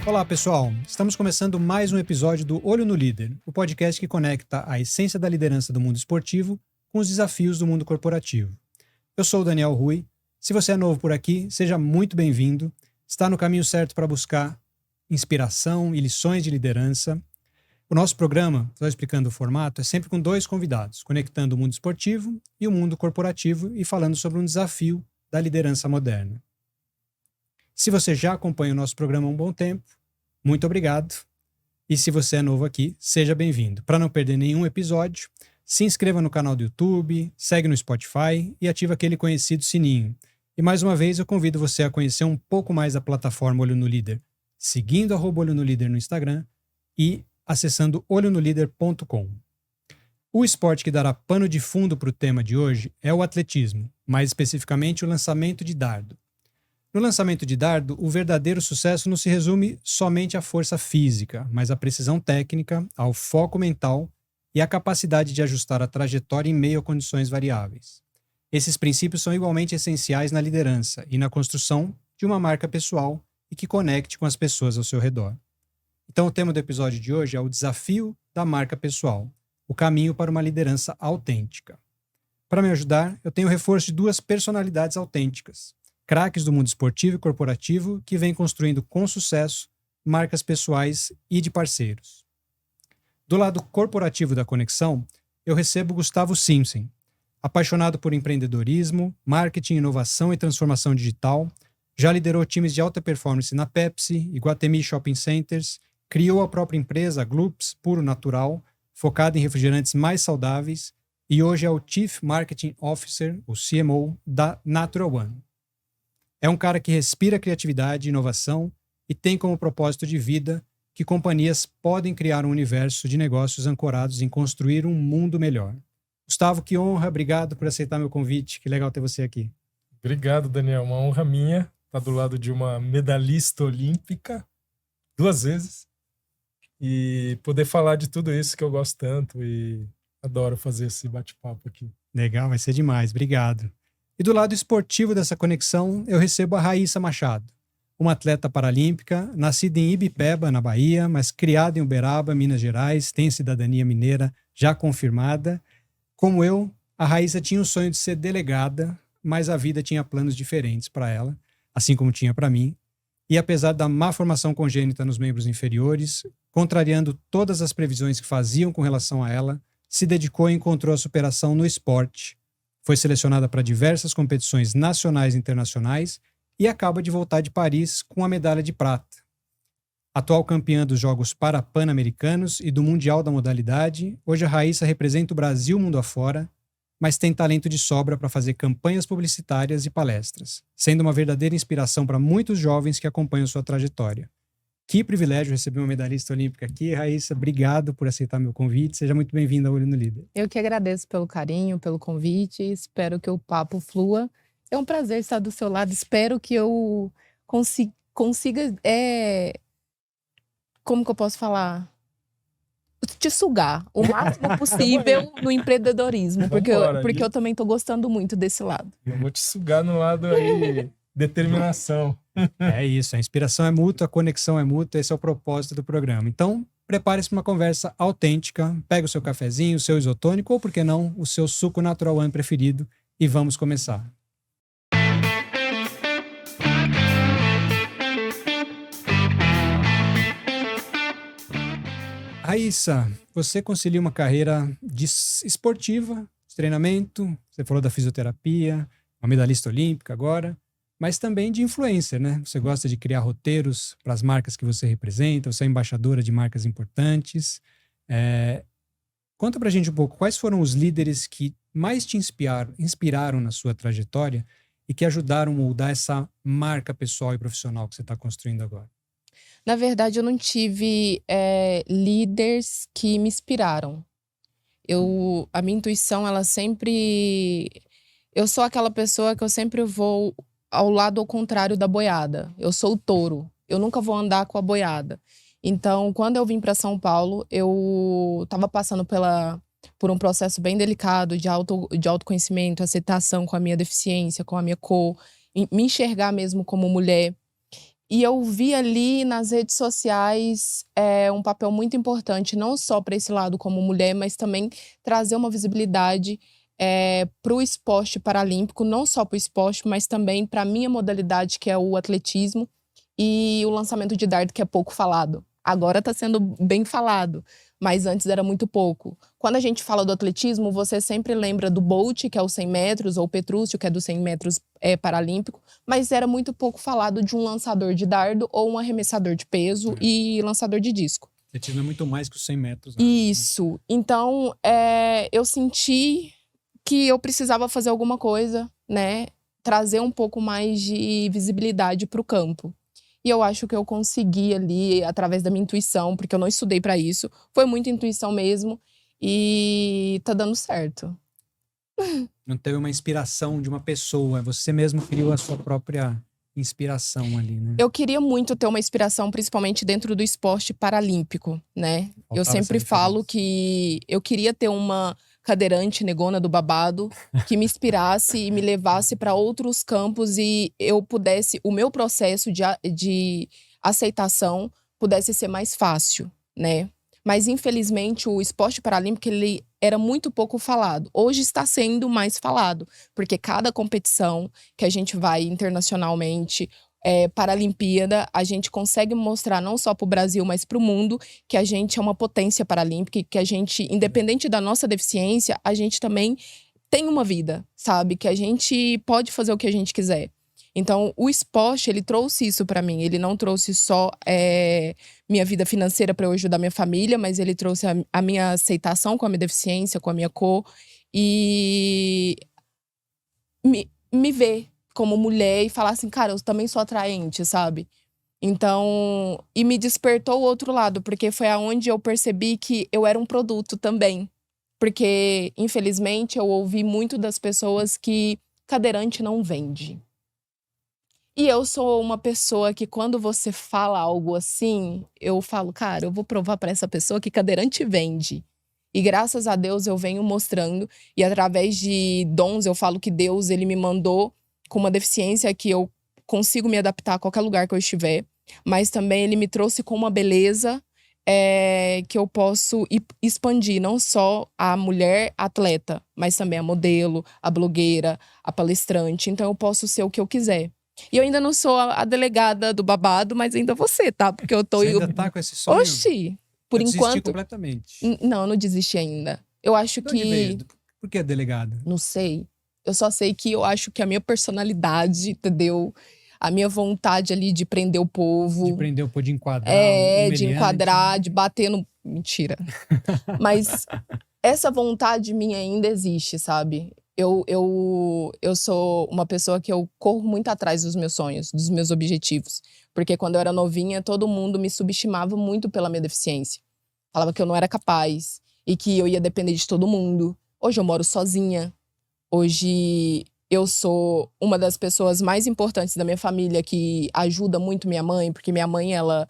Olá, pessoal. Estamos começando mais um episódio do Olho no Líder, o podcast que conecta a essência da liderança do mundo esportivo com os desafios do mundo corporativo. Eu sou o Daniel Rui. Se você é novo por aqui, seja muito bem-vindo. Está no caminho certo para buscar inspiração e lições de liderança. O nosso programa, só explicando o formato, é sempre com dois convidados, conectando o mundo esportivo e o mundo corporativo e falando sobre um desafio da liderança moderna. Se você já acompanha o nosso programa há um bom tempo, muito obrigado. E se você é novo aqui, seja bem-vindo. Para não perder nenhum episódio, se inscreva no canal do YouTube, segue no Spotify e ativa aquele conhecido sininho. E mais uma vez eu convido você a conhecer um pouco mais a plataforma Olho no Líder, seguindo @Olho no Líder no Instagram e acessando olhonolíder.com. O esporte que dará pano de fundo para o tema de hoje é o atletismo, mais especificamente o lançamento de dardo. No lançamento de dardo, o verdadeiro sucesso não se resume somente à força física, mas à precisão técnica, ao foco mental e à capacidade de ajustar a trajetória em meio a condições variáveis. Esses princípios são igualmente essenciais na liderança e na construção de uma marca pessoal e que conecte com as pessoas ao seu redor. Então, o tema do episódio de hoje é o desafio da marca pessoal, o caminho para uma liderança autêntica. Para me ajudar, eu tenho o reforço de duas personalidades autênticas, craques do mundo esportivo e corporativo que vêm construindo com sucesso marcas pessoais e de parceiros. Do lado corporativo da conexão, eu recebo Gustavo Simpson, apaixonado por empreendedorismo, marketing, inovação e transformação digital, já liderou times de alta performance na Pepsi, Iguatemi Shopping Centers, criou a própria empresa, a Gloops Puro Natural, focada em refrigerantes mais saudáveis, e hoje é o Chief Marketing Officer, o CMO, da Natural One. É um cara que respira criatividade e inovação e tem como propósito de vida que companhias podem criar um universo de negócios ancorados em construir um mundo melhor. Gustavo, que honra, obrigado por aceitar meu convite, que legal ter você aqui. Obrigado, Daniel, uma honra minha estar do lado de uma medalhista olímpica 2 vezes e poder falar de tudo isso que eu gosto tanto e adoro fazer esse bate-papo aqui. Legal, vai ser demais, obrigado. E do lado esportivo dessa conexão, eu recebo a Raíssa Machado, uma atleta paralímpica, nascida em Ibipeba, na Bahia, mas criada em Uberaba, Minas Gerais, tem cidadania mineira já confirmada. Como eu, a Raíssa tinha o sonho de ser delegada, mas a vida tinha planos diferentes para ela, assim como tinha para mim. E apesar da má formação congênita nos membros inferiores, contrariando todas as previsões que faziam com relação a ela, se dedicou e encontrou a superação no esporte. Foi selecionada para diversas competições nacionais e internacionais e acaba de voltar de Paris com a medalha de prata. Atual campeã dos Jogos Pan-Americanos e do Mundial da modalidade, hoje a Raíssa representa o Brasil mundo afora, mas tem talento de sobra para fazer campanhas publicitárias e palestras, sendo uma verdadeira inspiração para muitos jovens que acompanham sua trajetória. Que privilégio receber uma medalhista olímpica aqui. Raíssa, obrigado por aceitar meu convite. Seja muito bem-vinda ao Olho no Líder. Eu que agradeço pelo carinho, pelo convite. Espero que o papo flua. É um prazer estar do seu lado. Espero que eu consiga como que eu posso falar? Te sugar o máximo possível no empreendedorismo. Porque eu também estou gostando muito desse lado. Eu vou te sugar no lado aí, determinação. É isso, a inspiração é mútua, a conexão é mútua, esse é o propósito do programa. Então, prepare-se para uma conversa autêntica, pega o seu cafezinho, o seu isotônico ou, por que não, o seu suco Natural One preferido e vamos começar. Raíssa, você concilia uma carreira esportiva, de treinamento, você falou da fisioterapia, uma medalhista olímpica agora, mas também de influencer, né? Você gosta de criar roteiros para as marcas que você representa, você é embaixadora de marcas importantes. Conta pra gente um pouco, quais foram os líderes que mais te inspiraram na sua trajetória e que ajudaram a moldar essa marca pessoal e profissional que você está construindo agora? Na verdade, eu não tive líderes que me inspiraram. A minha intuição, ela sempre... Eu sou aquela pessoa que eu sempre vou ao lado ao contrário da boiada. Eu sou o touro. Eu nunca vou andar com a boiada. Então, quando eu vim para São Paulo, eu estava passando por um processo bem delicado de autoconhecimento, aceitação com a minha deficiência, com a minha cor, me enxergar mesmo como mulher. E eu vi ali nas redes sociais um papel muito importante, não só para esse lado como mulher, mas também trazer uma visibilidade para o esporte paralímpico, não só para o esporte, mas também para a minha modalidade, que é o atletismo, e o lançamento de dardo, que é pouco falado. Agora está sendo bem falado, mas antes era muito pouco. Quando a gente fala do atletismo, você sempre lembra do Bolt, que é o 100 metros, ou o Petrúcio, que é do 100 metros paralímpico, mas era muito pouco falado de um lançador de dardo ou um arremessador de peso e lançador de disco. Atletismo é muito mais que os 100 metros. Né? Isso. Então, eu senti que eu precisava fazer alguma coisa, né? Trazer um pouco mais de visibilidade para o campo. E eu acho que eu consegui ali, através da minha intuição, porque eu não estudei para isso. Foi muita intuição mesmo. E tá dando certo. Não teve uma inspiração de uma pessoa. Você mesmo criou a sua própria inspiração ali, né? Eu queria muito ter uma inspiração, principalmente dentro do esporte paralímpico, né? Eu sempre falo que eu queria ter uma cadeirante negona do babado que me inspirasse e me levasse para outros campos e eu pudesse, o meu processo de aceitação pudesse ser mais fácil, né? Mas infelizmente o esporte paralímpico ele era muito pouco falado. Hoje está sendo mais falado, porque cada competição que a gente vai internacionalmente, Paralimpíada, a gente consegue mostrar não só para o Brasil, mas para o mundo, que a gente é uma potência paralímpica, que a gente, independente da nossa deficiência, a gente também tem uma vida, sabe? Que a gente pode fazer o que a gente quiser. Então, o esporte, ele trouxe isso para mim. Ele não trouxe só minha vida financeira para eu ajudar minha família, mas ele trouxe a minha aceitação com a minha deficiência, com a minha cor. E me ver como mulher e falar assim, cara, eu também sou atraente, sabe? Então, e me despertou o outro lado, porque foi aonde eu percebi que eu era um produto também. Porque, infelizmente, eu ouvi muito das pessoas que cadeirante não vende. E eu sou uma pessoa que quando você fala algo assim, eu falo, cara, eu vou provar para essa pessoa que cadeirante vende. E graças a Deus eu venho mostrando. E através de dons, eu falo que Deus, ele me mandou com uma deficiência que eu consigo me adaptar a qualquer lugar que eu estiver. Mas também ele me trouxe com uma beleza que eu posso expandir. Não só a mulher atleta, mas também a modelo, a blogueira, a palestrante. Então eu posso ser o que eu quiser. E eu ainda não sou a delegada do babado, mas ainda vou ser, tá? Porque eu tô... Você ainda tá com esse sonho? Oxi! Por enquanto... Desisti completamente. Não, não desisti ainda. Eu acho que... Por que delegada? Não sei. Eu só sei que eu acho que a minha personalidade, entendeu? A minha vontade ali de prender o povo. De prender o povo, de enquadrar. De enquadrar, de bater no... Mentira. Mas essa vontade minha ainda existe, sabe? Eu sou uma pessoa que eu corro muito atrás dos meus sonhos, dos meus objetivos. Porque quando eu era novinha, todo mundo me subestimava muito pela minha deficiência. Falava que eu não era capaz e que eu ia depender de todo mundo. Hoje eu moro sozinha. Hoje eu sou uma das pessoas mais importantes da minha família que ajuda muito minha mãe, porque minha mãe, ela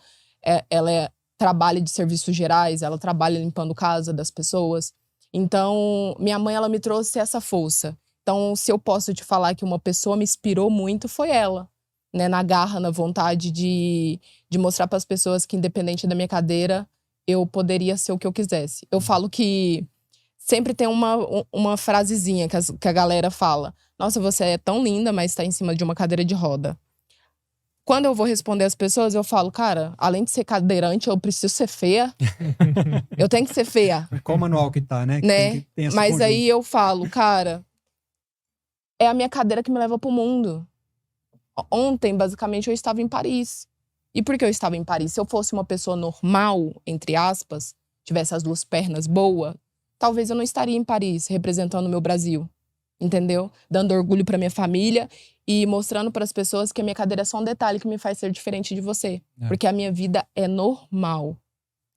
trabalha de serviços gerais, ela trabalha limpando casa das pessoas. Então, minha mãe, ela me trouxe essa força. Então, se eu posso te falar que uma pessoa me inspirou muito, foi ela. Né? Na garra, na vontade de mostrar para as pessoas que, independente da minha cadeira, eu poderia ser o que eu quisesse. Eu falo que sempre tem uma frasezinha que a galera fala. Nossa, você é tão linda, mas está em cima de uma cadeira de roda. Quando eu vou responder às pessoas, eu falo, cara, além de ser cadeirante, eu preciso ser feia. Eu tenho que ser feia. Qual manual que tá, né? Tem mas conjunto. Aí eu falo, cara, é a minha cadeira que me leva pro mundo. Ontem, basicamente, eu estava em Paris. E por que eu estava em Paris? Se eu fosse uma pessoa normal, entre aspas, tivesse as duas pernas boas, talvez eu não estaria em Paris, representando o meu Brasil. Entendeu? Dando orgulho pra minha família e mostrando para as pessoas que a minha cadeira é só um detalhe que me faz ser diferente de você. Porque a minha vida é normal.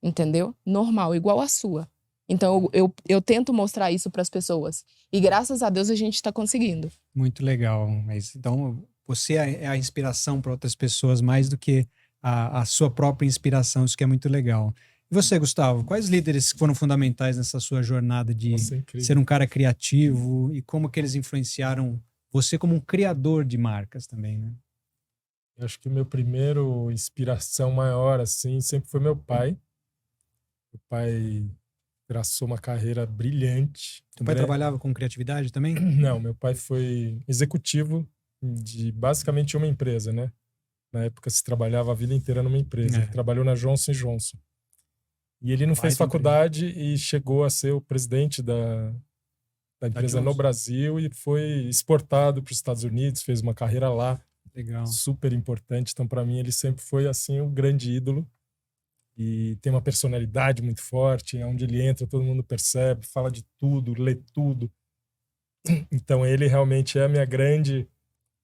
Entendeu? Normal, igual a sua. Então eu tento mostrar isso para as pessoas. E graças a Deus a gente tá conseguindo. Muito legal. Mas então você é a inspiração para outras pessoas mais do que a sua própria inspiração. Isso que é muito legal. E você, Gustavo, quais líderes foram fundamentais nessa sua jornada de ser um cara criativo e como que eles influenciaram você como um criador de marcas também, né? Eu acho que o meu primeiro inspiração maior, assim, sempre foi meu pai. Meu pai traçou uma carreira brilhante. Seu pai trabalhava com criatividade também? Não, meu pai foi executivo de basicamente uma empresa, né? Na época se trabalhava a vida inteira numa empresa. Ele trabalhou na Johnson & Johnson. E ele não fez faculdade e chegou a ser o presidente da empresa no Brasil e foi exportado para os Estados Unidos, fez uma carreira lá. Legal. Super importante. Então, para mim, ele sempre foi, assim, um grande ídolo. E tem uma personalidade muito forte. Onde ele entra, todo mundo percebe, fala de tudo, lê tudo. Então, ele realmente é a minha grande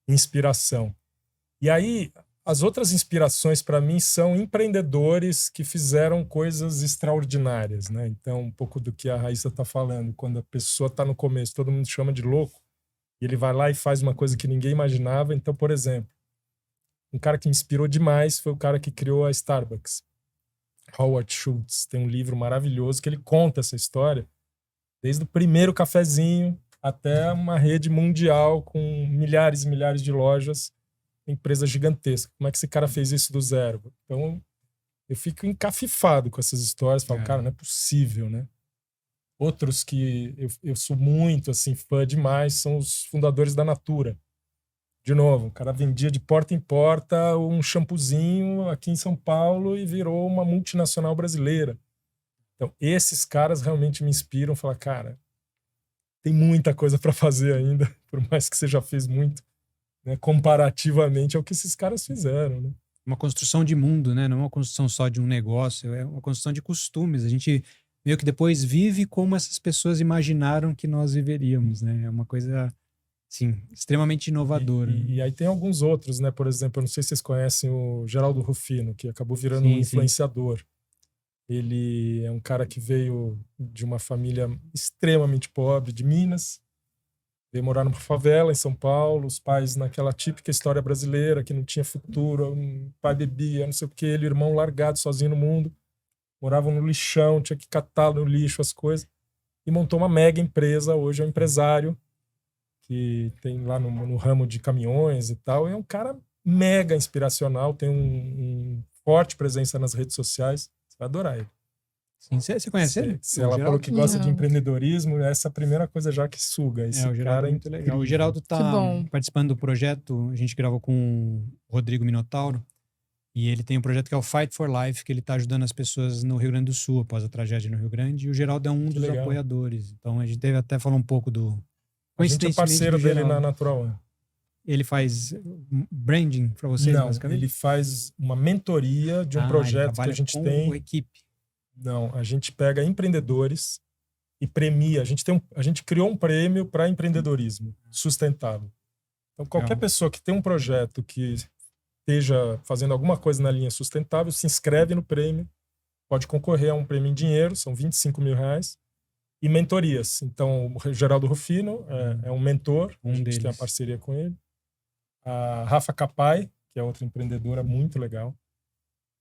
inspiração. E aí, as outras inspirações para mim são empreendedores que fizeram coisas extraordinárias, né? Então, um pouco do que a Raíssa está falando. Quando a pessoa está no começo, todo mundo chama de louco. E ele vai lá e faz uma coisa que ninguém imaginava. Então, por exemplo, um cara que me inspirou demais foi o cara que criou a Starbucks. Howard Schultz. Tem um livro maravilhoso que ele conta essa história. Desde o primeiro cafezinho até uma rede mundial com milhares e milhares de lojas. Empresa gigantesca. Como é que esse cara fez isso do zero? Então, eu fico encafifado com essas histórias. Falo, cara, não é possível, né? Outros que eu sou muito, assim, fã demais são os fundadores da Natura. De novo, o cara vendia de porta em porta um shampoozinho aqui em São Paulo e virou uma multinacional brasileira. Então, esses caras realmente me inspiram. Falar, cara, tem muita coisa para fazer ainda, por mais que você já fez muito, né, comparativamente ao que esses caras fizeram, né? Uma construção de mundo, né? Não é uma construção só de um negócio, é uma construção de costumes. A gente meio que depois vive como essas pessoas imaginaram que nós viveríamos, né? É uma coisa, assim, extremamente inovadora. E aí tem alguns outros, né? Por exemplo, eu não sei se vocês conhecem o Geraldo Rufino, que acabou virando um influenciador. Ele é um cara que veio de uma família extremamente pobre, de Minas. Veio morar numa favela em São Paulo, os pais naquela típica história brasileira, que não tinha futuro, o pai bebia, não sei o que, ele, o irmão largado sozinho no mundo. Moravam no lixão, tinha que catar no lixo as coisas. E montou uma mega empresa, hoje é um empresário, que tem lá no ramo de caminhões e tal. É um cara mega inspiracional, tem um forte presença nas redes sociais. Você vai adorar ele. Sim, você conhece ele? Se ela falou que gosta de empreendedorismo, essa é a primeira coisa já que suga. Esse o Geraldo cara é muito legal. O Geraldo tá participando do projeto, a gente gravou com o Rodrigo Minotauro, e ele tem um projeto que é o Fight for Life, que ele está ajudando as pessoas no Rio Grande do Sul, após a tragédia no Rio Grande, e o Geraldo é um dos apoiadores. Então a gente teve até falar um pouco do... A gente é parceiro dele na Natural One. Ele faz branding para vocês, não, basicamente? Ele faz uma mentoria de um projeto que a gente tem. Com equipe. Não, a gente pega empreendedores e premia. A gente criou um prêmio para empreendedorismo sustentável. Então, qualquer pessoa que tem um projeto que esteja fazendo alguma coisa na linha sustentável, se inscreve no prêmio, pode concorrer a um prêmio em dinheiro, são R$25 mil, e mentorias. Então, o Geraldo Rufino é um mentor, a gente tem uma parceria com ele. A Rafa Capai, que é outra empreendedora muito legal.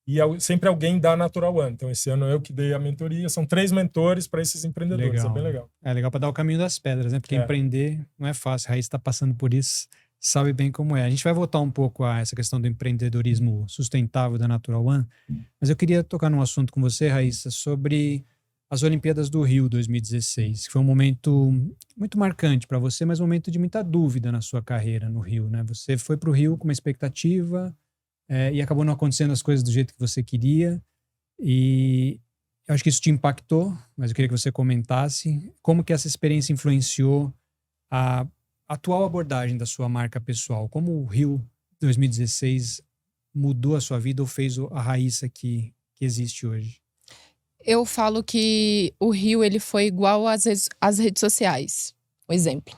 E sempre alguém da Natural One. Então, esse ano eu que dei a mentoria. São 3 mentores para esses empreendedores. Legal. É bem legal. É legal para dar o caminho das pedras, né? Porque empreender não é fácil. A Raíssa está passando por isso, sabe bem como é. A gente vai voltar um pouco a essa questão do empreendedorismo sustentável da Natural One. Mas eu queria tocar num assunto com você, Raíssa, sobre as Olimpíadas do Rio 2016, que foi um momento muito marcante para você, mas um momento de muita dúvida na sua carreira no Rio, né? Você foi para o Rio com uma expectativa... e acabou não acontecendo as coisas do jeito que você queria, e eu acho que isso te impactou, mas eu queria que você comentasse como que essa experiência influenciou a atual abordagem da sua marca pessoal, como o Rio 2016 mudou a sua vida ou fez a Raíssa que existe hoje. Eu falo que o Rio ele foi igual às redes sociais. Um exemplo.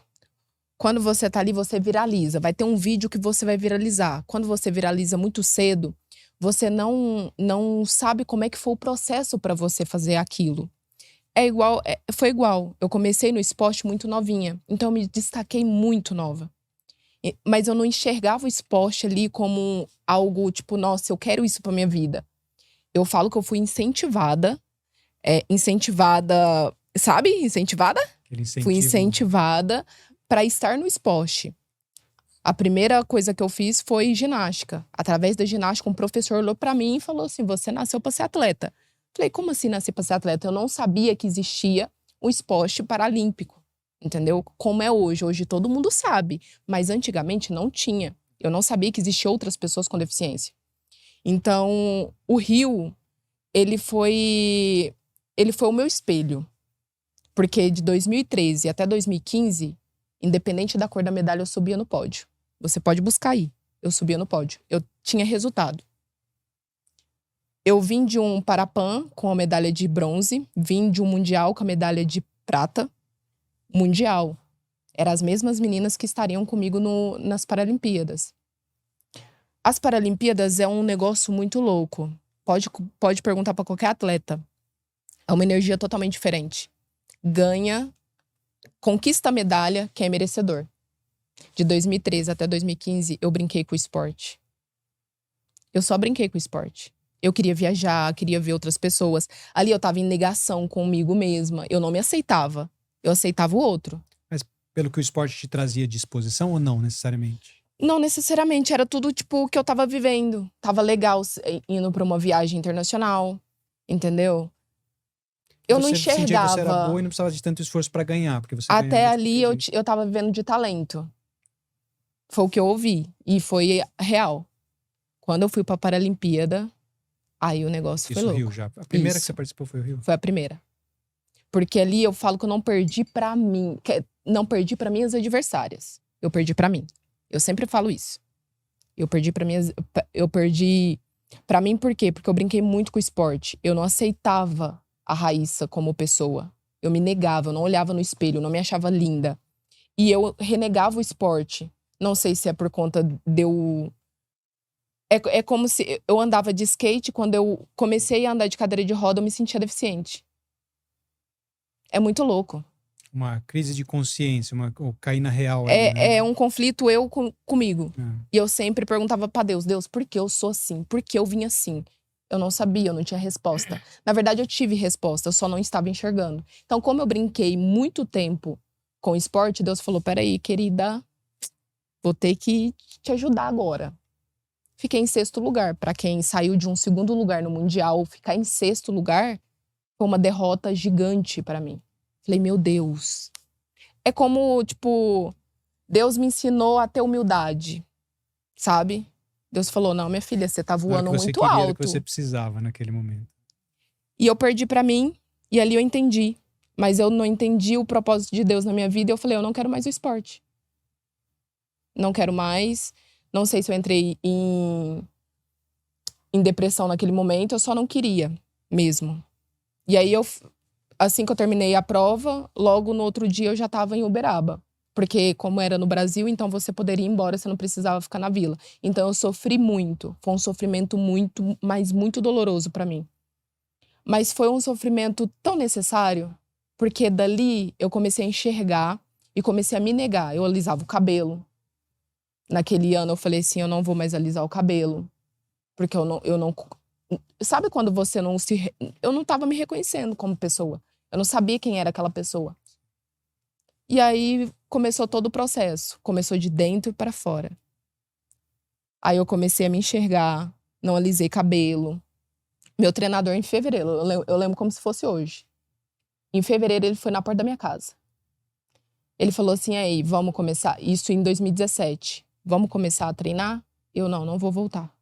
Quando você tá ali, você viraliza. Vai ter um vídeo que você vai viralizar. Quando você viraliza muito cedo, você não sabe como é que foi o processo para você fazer aquilo. Foi igual. Eu comecei no esporte muito novinha. Então eu me destaquei muito nova. Mas eu não enxergava o esporte ali como algo tipo, nossa, eu quero isso pra minha vida. Eu falo que eu fui incentivada. Sabe? Incentivada? Fui incentivada para estar no esporte. A primeira coisa que eu fiz foi ginástica. Através da ginástica, um professor olhou pra mim e falou assim, você nasceu pra ser atleta. Falei, como assim nascer pra ser atleta? Eu não sabia que existia o esporte paralímpico, entendeu? Como é hoje. Hoje todo mundo sabe, mas antigamente não tinha. Eu não sabia que existiam outras pessoas com deficiência. Então, o Rio, ele foi o meu espelho. Porque de 2013 até 2015, independente da cor da medalha, eu subia no pódio. Você pode buscar aí. Eu subia no pódio. Eu tinha resultado. Eu vim de um Parapan com a medalha de bronze. Vim de um Mundial com a medalha de prata. Mundial. Eram as mesmas meninas que estariam comigo nas Paralimpíadas. As Paralimpíadas é um negócio muito louco. Pode perguntar para qualquer atleta. É uma energia totalmente diferente. Ganha, conquista a medalha, quem é merecedor. De 2013 até 2015, eu brinquei com o esporte. Eu só brinquei com o esporte. Eu queria viajar, queria ver outras pessoas. Ali eu tava em negação comigo mesma. Eu não me aceitava. Eu aceitava o outro. Mas pelo que o esporte te trazia de exposição ou não, necessariamente? Não necessariamente. Era tudo, tipo, que eu tava vivendo. Tava legal indo pra uma viagem internacional. Entendeu? Eu não enxergava. Sentia que você era boa e não precisava de tanto esforço pra ganhar. Porque você Até ganhava ali eu tava vivendo de talento. Foi o que eu ouvi. E foi real. Quando eu fui pra Paralimpíada, aí o negócio foi louco. Rio já. A primeira Isso. que você participou foi o Rio? Foi a primeira. Porque ali eu falo que eu não perdi pra mim. Não perdi pra minhas adversárias. Eu perdi pra mim. Eu sempre falo isso. Eu perdi pra mim por quê? Porque eu brinquei muito com o esporte. Eu não aceitava a Raíssa como pessoa. Eu me negava, eu não olhava no espelho, eu não me achava linda. E eu renegava o esporte. Não sei se é por conta de eu... É como se eu andava de skate, quando eu comecei a andar de cadeira de roda, eu me sentia deficiente. É muito louco. Uma crise de consciência, ou cair na real. Ali, né? É um conflito comigo. É. E eu sempre perguntava pra Deus, por que eu sou assim? Por que eu vim assim? Eu não sabia, eu não tinha resposta. Na verdade, eu tive resposta, eu só não estava enxergando. Então, como eu brinquei muito tempo com o esporte, Deus falou, peraí, querida, vou ter que te ajudar agora. Fiquei em 6º lugar. Pra quem saiu de um 2º lugar no Mundial, ficar em 6º lugar foi uma derrota gigante pra mim. Falei, meu Deus. É como, tipo, Deus me ensinou a ter humildade, sabe? Deus falou, não, minha filha, você tá voando muito alto. Era o que você precisava naquele momento. E eu perdi pra mim, e ali eu entendi. Mas eu não entendi o propósito de Deus na minha vida, e eu falei, eu não quero mais o esporte. Não quero mais. Não sei se eu entrei em depressão naquele momento, eu só não queria mesmo. E aí, assim que eu terminei a prova, logo no outro dia eu já tava em Uberaba. Porque como era no Brasil, então você poderia ir embora, você não precisava ficar na vila. Então eu sofri muito. Foi um sofrimento muito, mas muito doloroso pra mim. Mas foi um sofrimento tão necessário, porque dali eu comecei a enxergar e comecei a me negar. Eu alisava o cabelo. Naquele ano eu falei assim, eu não vou mais alisar o cabelo. Porque eu não... Sabe quando você não se... Eu não tava me reconhecendo como pessoa. Eu não sabia quem era aquela pessoa. E aí começou todo o processo. Começou de dentro para fora. Aí eu comecei a me enxergar. Não alisei cabelo. Meu treinador em fevereiro, eu lembro como se fosse hoje. Em fevereiro ele foi na porta da minha casa. Ele falou assim, aí, vamos começar. Isso em 2017. Vamos começar a treinar? Eu não vou voltar.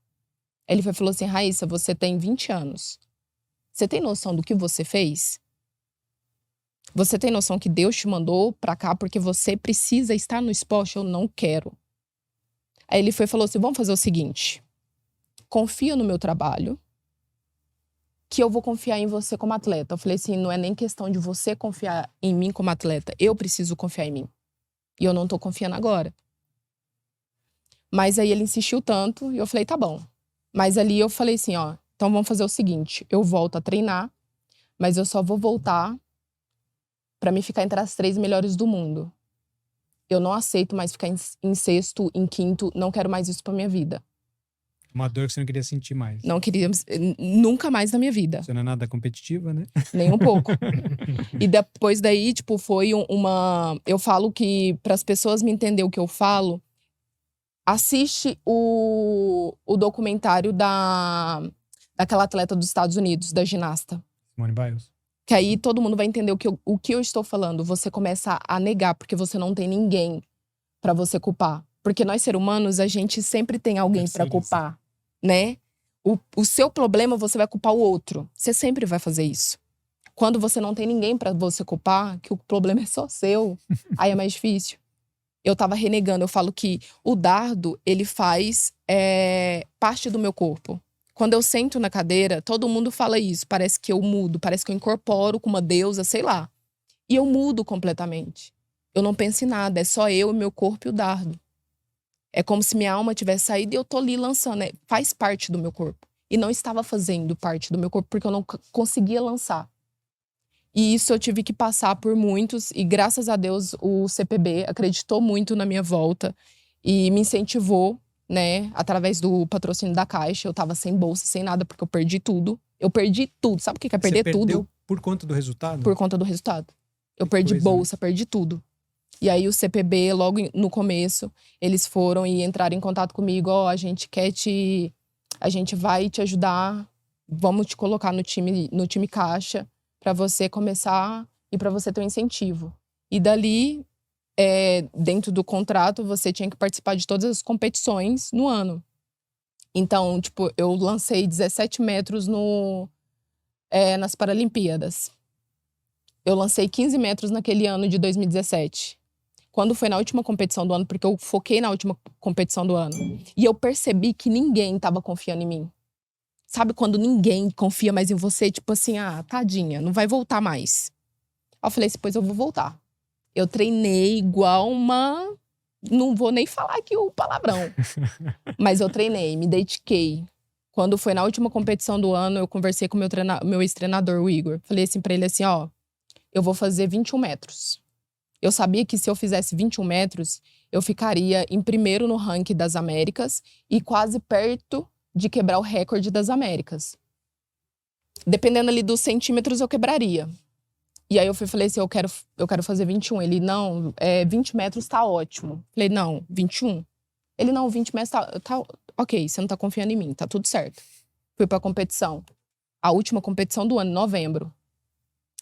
Ele falou assim, Raíssa, você tem 20 anos. Você tem noção do que você fez? Você tem noção que Deus te mandou pra cá porque você precisa estar no esporte? Eu não quero. Aí ele falou assim, vamos fazer o seguinte. Confia no meu trabalho, que eu vou confiar em você como atleta. Eu falei assim, não é nem questão de você confiar em mim como atleta. Eu preciso confiar em mim. E eu não tô confiando agora. Mas aí ele insistiu tanto e eu falei, tá bom. Mas ali eu falei assim, ó, então vamos fazer o seguinte. Eu volto a treinar, mas eu só vou voltar pra me ficar entre as 3 melhores do mundo. Eu não aceito mais ficar em 6º, em 5º. Não quero mais isso pra minha vida. Uma dor que você não queria sentir mais. Não queria, nunca mais na minha vida. Você não é nada competitiva, né? Nem um pouco. E depois daí, tipo, foi uma... Eu falo que, para as pessoas me entenderem o que eu falo, Assiste o documentário daquela atleta dos Estados Unidos, da ginasta. Simone Biles. Que aí todo mundo vai entender o que eu estou falando. Você começa a negar, porque você não tem ninguém pra você culpar. Porque nós, seres humanos, a gente sempre tem alguém pra culpar, né? O seu problema, você vai culpar o outro. Você sempre vai fazer isso. Quando você não tem ninguém pra você culpar, que o problema é só seu, aí é mais difícil. Eu tava renegando, eu falo que o dardo, ele faz parte do meu corpo. Quando eu sento na cadeira, todo mundo fala isso. Parece que eu mudo, parece que eu incorporo com uma deusa, sei lá. E eu mudo completamente. Eu não penso em nada, é só eu, meu corpo e o dardo. É como se minha alma tivesse saído e eu tô ali lançando. Faz parte do meu corpo. E não estava fazendo parte do meu corpo porque eu não conseguia lançar. E isso eu tive que passar por muitos. E graças a Deus o CPB acreditou muito na minha volta. E me incentivou, né? Através do patrocínio da Caixa. Eu tava sem bolsa, sem nada, porque eu perdi tudo. Eu perdi tudo. Sabe o que é perder tudo? Você perdeu por conta do resultado? Por conta do resultado. Eu perdi bolsa, perdi tudo. E aí o CPB, logo no começo, eles foram e entraram em contato comigo. Ó, a gente vai te ajudar. Vamos te colocar no time Caixa para você começar e para você ter um incentivo. E dali, dentro do contrato, você tinha que participar de todas as competições no ano. Então, tipo, eu lancei 17 metros nas Paralimpíadas. Eu lancei 15 metros naquele ano de 2017. Quando foi na última competição do ano, porque eu foquei na última competição do ano. E eu percebi que ninguém tava confiando em mim. Sabe quando ninguém confia mais em você? Tipo assim, tadinha, não vai voltar mais. Aí eu falei assim, pois eu vou voltar. Eu treinei igual uma... Não vou nem falar aqui o palavrão. Mas eu treinei, me dediquei. Quando foi na última competição do ano, eu conversei com meu ex-treinador, o Igor. Falei assim pra ele assim, ó, eu vou fazer 21 metros. Eu sabia que se eu fizesse 21 metros, eu ficaria em primeiro no ranking das Américas e quase perto de quebrar o recorde das Américas. Dependendo ali dos centímetros, eu quebraria. E aí eu falei assim, eu quero fazer 21. Ele, não, 20 metros tá ótimo. Falei, não, 21? Ele, não, 20 metros tá ok, você não tá confiando em mim, tá tudo certo. Fui pra competição. A última competição do ano, em novembro.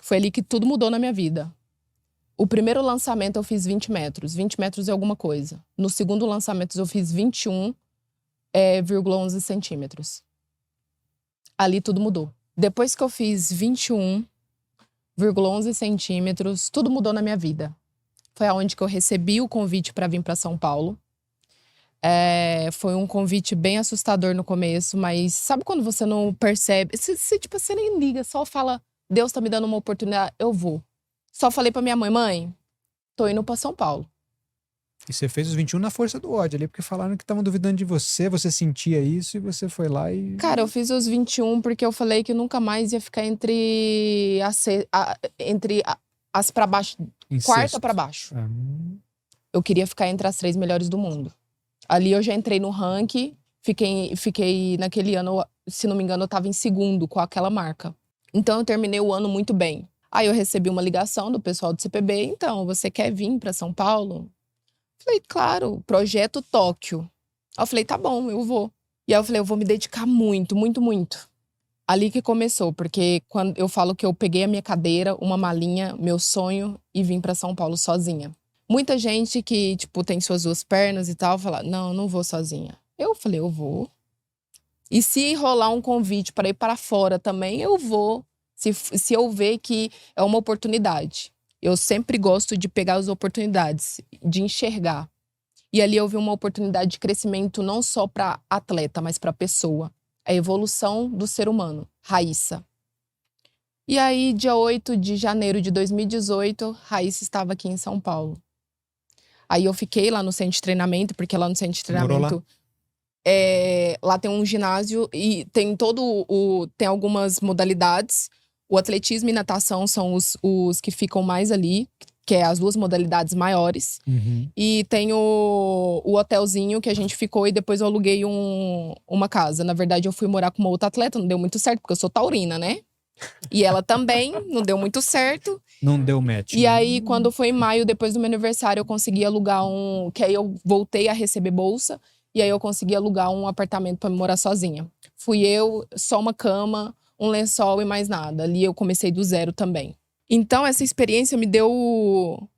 Foi ali que tudo mudou na minha vida. O primeiro lançamento eu fiz 20 metros. 20 metros é alguma coisa. No segundo lançamento eu fiz 21,11 centímetros. Ali tudo mudou. Depois que eu fiz 21,11 centímetros, tudo mudou na minha vida. Foi aonde que eu recebi o convite para vir para São Paulo. Foi um convite bem assustador no começo, mas sabe quando você não percebe? Você nem liga, só fala, Deus tá me dando uma oportunidade, eu vou. Só falei pra minha mãe, tô indo pra São Paulo. E você fez os 21 na força do ódio ali, porque falaram que estavam duvidando de você sentia isso e você foi lá e... Cara, eu fiz os 21 porque eu falei que nunca mais ia ficar entre as pra baixo, quarta pra baixo. Eu queria ficar entre as 3 melhores do mundo. Ali eu já entrei no ranking, fiquei naquele ano, se não me engano, eu tava em segundo com aquela marca. Então eu terminei o ano muito bem. Aí eu recebi uma ligação do pessoal do CPB, então, você quer vir pra São Paulo? Falei, claro, projeto Tóquio. Aí eu falei, tá bom, eu vou. E aí eu falei, eu vou me dedicar muito, muito, muito. Ali que começou, porque quando eu falo que eu peguei a minha cadeira, uma malinha, meu sonho, e vim pra São Paulo sozinha. Muita gente que, tipo, tem suas 2 pernas e tal, fala, não, não vou sozinha. Eu falei, eu vou. E se rolar um convite para ir para fora também, eu vou. Se eu ver que é uma oportunidade. Eu sempre gosto de pegar as oportunidades, de enxergar. E ali eu vi uma oportunidade de crescimento não só para atleta, mas para pessoa. A evolução do ser humano. Raíssa. E aí, dia 8 de janeiro de 2018, Raíssa estava aqui em São Paulo. Aí eu fiquei lá no centro de treinamento, porque lá no centro de treinamento... lá tem um ginásio e tem tem algumas modalidades. O atletismo e natação são os que ficam mais ali, que é as 2 modalidades maiores. Uhum. E tem o hotelzinho que a gente ficou e depois eu aluguei uma casa. Na verdade, eu fui morar com uma outra atleta, não deu muito certo, porque eu sou taurina, né? E ela também, não deu muito certo. Não deu match. E aí, quando foi em maio, depois do meu aniversário, eu consegui alugar que aí eu voltei a receber bolsa. E aí eu consegui alugar um apartamento para morar sozinha. Fui eu, só uma cama, um lençol e mais nada. Ali eu comecei do zero também. Então essa experiência me deu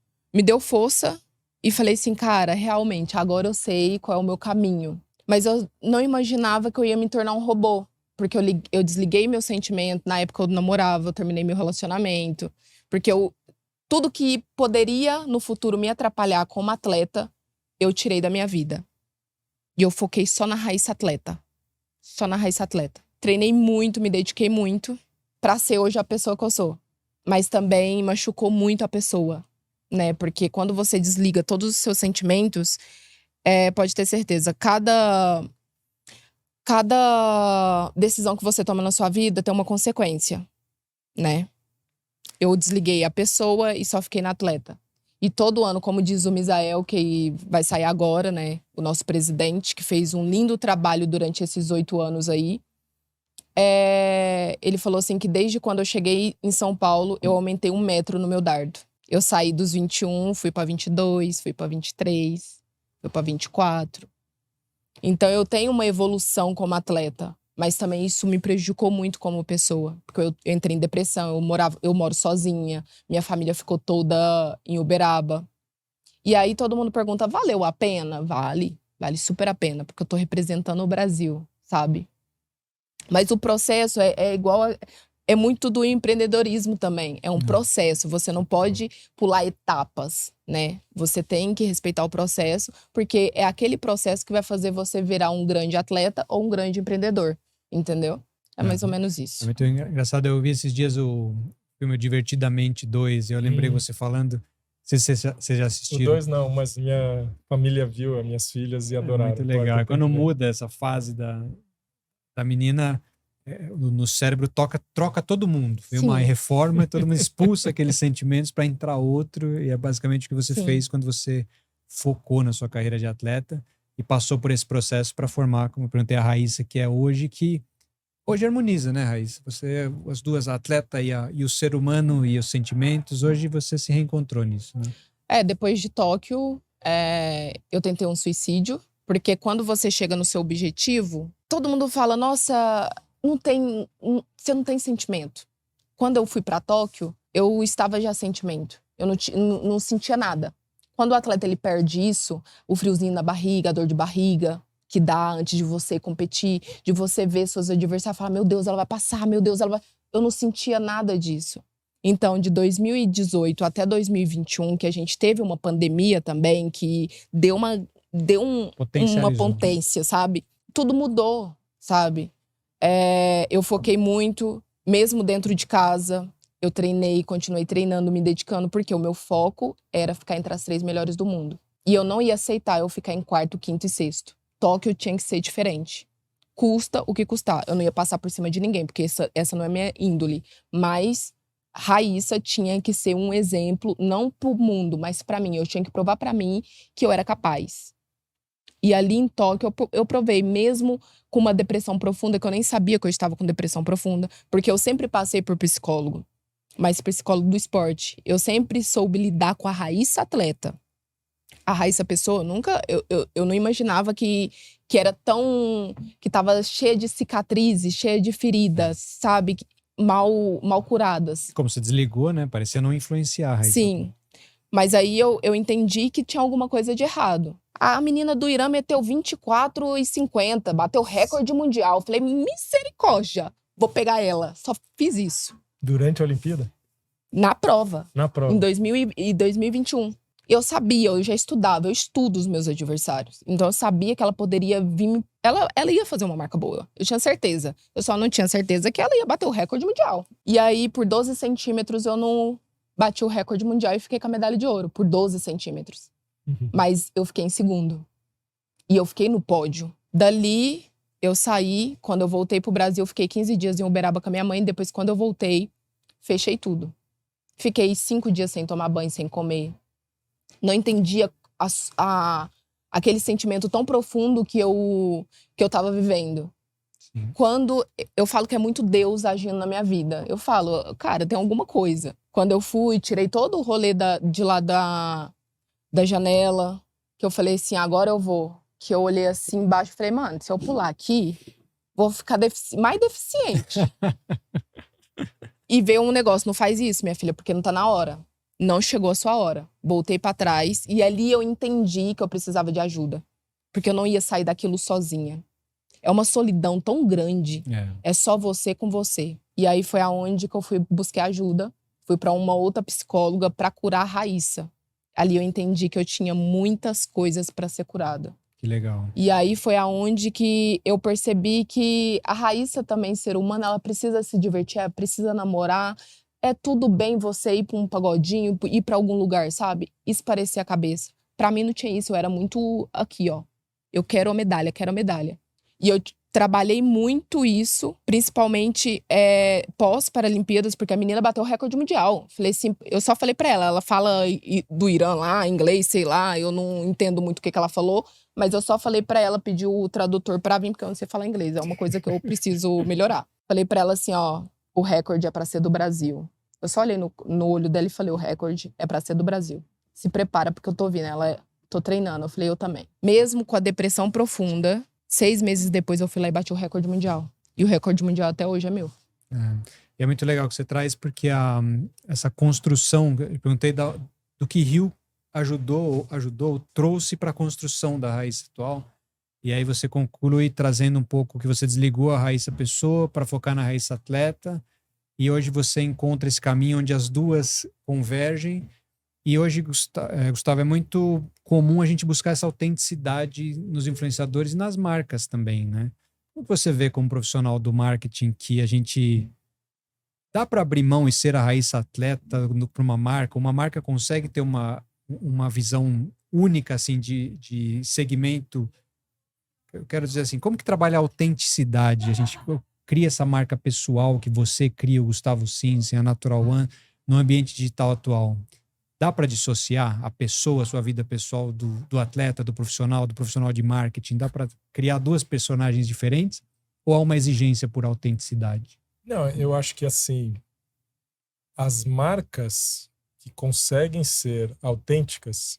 força e falei assim, cara, realmente, agora eu sei qual é o meu caminho. Mas eu não imaginava que eu ia me tornar um robô. Porque eu desliguei meu sentimento, na época eu namorava, eu terminei meu relacionamento. Porque tudo que poderia no futuro me atrapalhar como atleta, eu tirei da minha vida. E eu foquei só na Raíssa atleta. Só na Raíssa atleta. Treinei muito, me dediquei muito pra ser hoje a pessoa que eu sou. Mas também machucou muito a pessoa, né? Porque quando você desliga todos os seus sentimentos, pode ter certeza, cada decisão que você toma na sua vida tem uma consequência, né? Eu desliguei a pessoa e só fiquei na atleta. E todo ano, como diz o Misael, que vai sair agora, né? O nosso presidente, que fez um lindo trabalho durante esses 8 anos aí. Ele falou assim que desde quando eu cheguei em São Paulo, eu aumentei 1 metro no meu dardo. Eu saí dos 21, fui pra 22, fui pra 23, fui pra 24. Então eu tenho uma evolução como atleta, mas também isso me prejudicou muito como pessoa, porque eu entrei em depressão, eu moro sozinha, minha família ficou toda em Uberaba. E aí todo mundo pergunta, valeu a pena? Vale super a pena, porque eu tô representando o Brasil, sabe? Mas o processo é igual é muito do empreendedorismo também. É um processo. Você não pode pular etapas, né? Você tem que respeitar o processo, porque é aquele processo que vai fazer você virar um grande atleta ou um grande empreendedor. Entendeu? É mais ou menos isso. É muito engraçado. Eu vi esses dias o filme Divertidamente 2 e eu lembrei você falando. Não sei se você já assistiu. O 2 não, mas minha família viu, as minhas filhas e adoraram. Muito legal. Quando muda essa fase da menina, no cérebro troca todo mundo. Vem uma reforma e todo mundo expulsa aqueles sentimentos para entrar outro. E é basicamente o que você fez quando você focou na sua carreira de atleta e passou por esse processo para formar, como eu perguntei a Raíssa, que é hoje, que hoje harmoniza, né, Raíssa? Você, as duas, a atleta e o ser humano e os sentimentos, hoje você se reencontrou nisso, né? Depois de Tóquio, eu tentei um suicídio, porque quando você chega no seu objetivo, todo mundo fala, nossa, você não tem sentimento. Quando eu fui pra Tóquio, eu estava já sentimento. Eu não sentia nada. Quando o atleta ele perde isso, o friozinho na barriga, a dor de barriga que dá antes de você competir, de você ver seus adversários e falar, meu Deus, ela vai passar, meu Deus, ela vai... Eu não sentia nada disso. Então, de 2018 até 2021, que a gente teve uma pandemia também, que deu uma potência, sabe? Tudo mudou, sabe? Eu foquei muito, mesmo dentro de casa. Eu treinei, continuei treinando, me dedicando, porque o meu foco era ficar entre as 3 melhores do mundo. E eu não ia aceitar eu ficar em 4º, 5º e 6º. Tóquio tinha que ser diferente. Custa o que custar. Eu não ia passar por cima de ninguém, porque essa não é minha índole. Mas Raíssa tinha que ser um exemplo, não pro mundo, mas pra mim. Eu tinha que provar pra mim que eu era capaz. E ali em Tóquio eu provei, mesmo com uma depressão profunda, que eu nem sabia que eu estava com depressão profunda, porque eu sempre passei por psicólogo, mas psicólogo do esporte. Eu sempre soube lidar com a Raíssa atleta. A Raíssa pessoa, eu não imaginava que era tão... que tava cheia de cicatrizes, cheia de feridas, sabe? Mal curadas. Como você desligou, né? Parecia não influenciar a Raíssa. Sim. Mas aí eu entendi que tinha alguma coisa de errado. A menina do Irã meteu 24,50, bateu recorde mundial. Falei, misericórdia, vou pegar ela. Só fiz isso. Durante a Olimpíada? Na prova. Na prova. Em 2021. Eu sabia, eu já estudava, eu estudo os meus adversários. Então eu sabia que ela poderia vir... Ela ia fazer uma marca boa. Eu tinha certeza. Eu só não tinha certeza que ela ia bater o recorde mundial. E aí, por 12 centímetros, eu não bati o recorde mundial e fiquei com a medalha de ouro. Por 12 centímetros. Mas eu fiquei em 2º. E eu fiquei no pódio. Dali, eu saí. Quando eu voltei pro Brasil, eu fiquei 15 dias em Uberaba com a minha mãe. Depois, quando eu voltei, fechei tudo. Fiquei 5 dias sem tomar banho, sem comer. Não entendia aquele sentimento tão profundo que eu tava vivendo. Sim. Quando eu falo que é muito Deus agindo na minha vida, eu falo, cara, tem alguma coisa. Quando eu fui, tirei todo o rolê de lá da janela, que eu falei assim, agora eu vou. que eu olhei assim embaixo e falei, mano, se eu pular aqui, vou ficar mais deficiente. E veio um negócio, não faz isso, minha filha, porque não tá na hora. Não chegou a sua hora. Voltei pra trás e ali eu entendi que eu precisava de ajuda. Porque eu não ia sair daquilo sozinha. É uma solidão tão grande. É só você com você. E aí foi aonde que eu fui buscar ajuda. Fui pra uma outra psicóloga pra curar a Raíssa. Ali eu entendi que eu tinha muitas coisas pra ser curada. Que legal. E aí foi aonde que eu percebi que a Raíssa também, ser humana, ela precisa se divertir, ela precisa namorar. É tudo bem você ir pra um pagodinho, ir pra algum lugar, sabe? Esparecer a cabeça. Pra mim não tinha isso, eu era muito aqui, ó. Eu quero a medalha, quero a medalha. E eu trabalhei muito isso, principalmente pós-Paralimpíadas, porque a menina bateu o recorde mundial. Falei assim, eu só falei pra ela fala do Irã lá, inglês, sei lá, eu não entendo muito o que ela falou, mas eu só falei pra ela, pedi o tradutor pra vir, porque eu não sei falar inglês, é uma coisa que eu preciso melhorar. Falei pra ela assim, ó, o recorde é pra ser do Brasil. Eu só olhei no olho dela e falei, o recorde é pra ser do Brasil. Se prepara, porque eu tô ouvindo, tô treinando. Eu falei, eu também. Mesmo com a depressão profunda, 6 meses depois eu fui lá e bati o recorde mundial. E o recorde mundial até hoje é meu. E é muito legal que você traz, porque essa construção, eu perguntei do que Rio ajudou, trouxe para a construção da Raíssa atual. E aí você conclui trazendo um pouco que você desligou a Raíssa pessoa para focar na Raíssa atleta. E hoje você encontra esse caminho onde as duas convergem. E hoje, Gustavo, é muito comum a gente buscar essa autenticidade nos influenciadores e nas marcas também, né? Como você vê como profissional do marketing que a gente dá para abrir mão e ser a Raíssa atleta para uma marca? Uma marca consegue ter uma visão única assim, de segmento? Eu quero dizer assim, como que trabalha a autenticidade? A gente cria essa marca pessoal que você cria, o Gustavo Sinsen, a Natural One, no ambiente digital atual. Dá para dissociar a pessoa, a sua vida pessoal do atleta, do profissional de marketing? Dá para criar duas personagens diferentes? Ou há uma exigência por autenticidade? Não, eu acho que assim, as marcas que conseguem ser autênticas,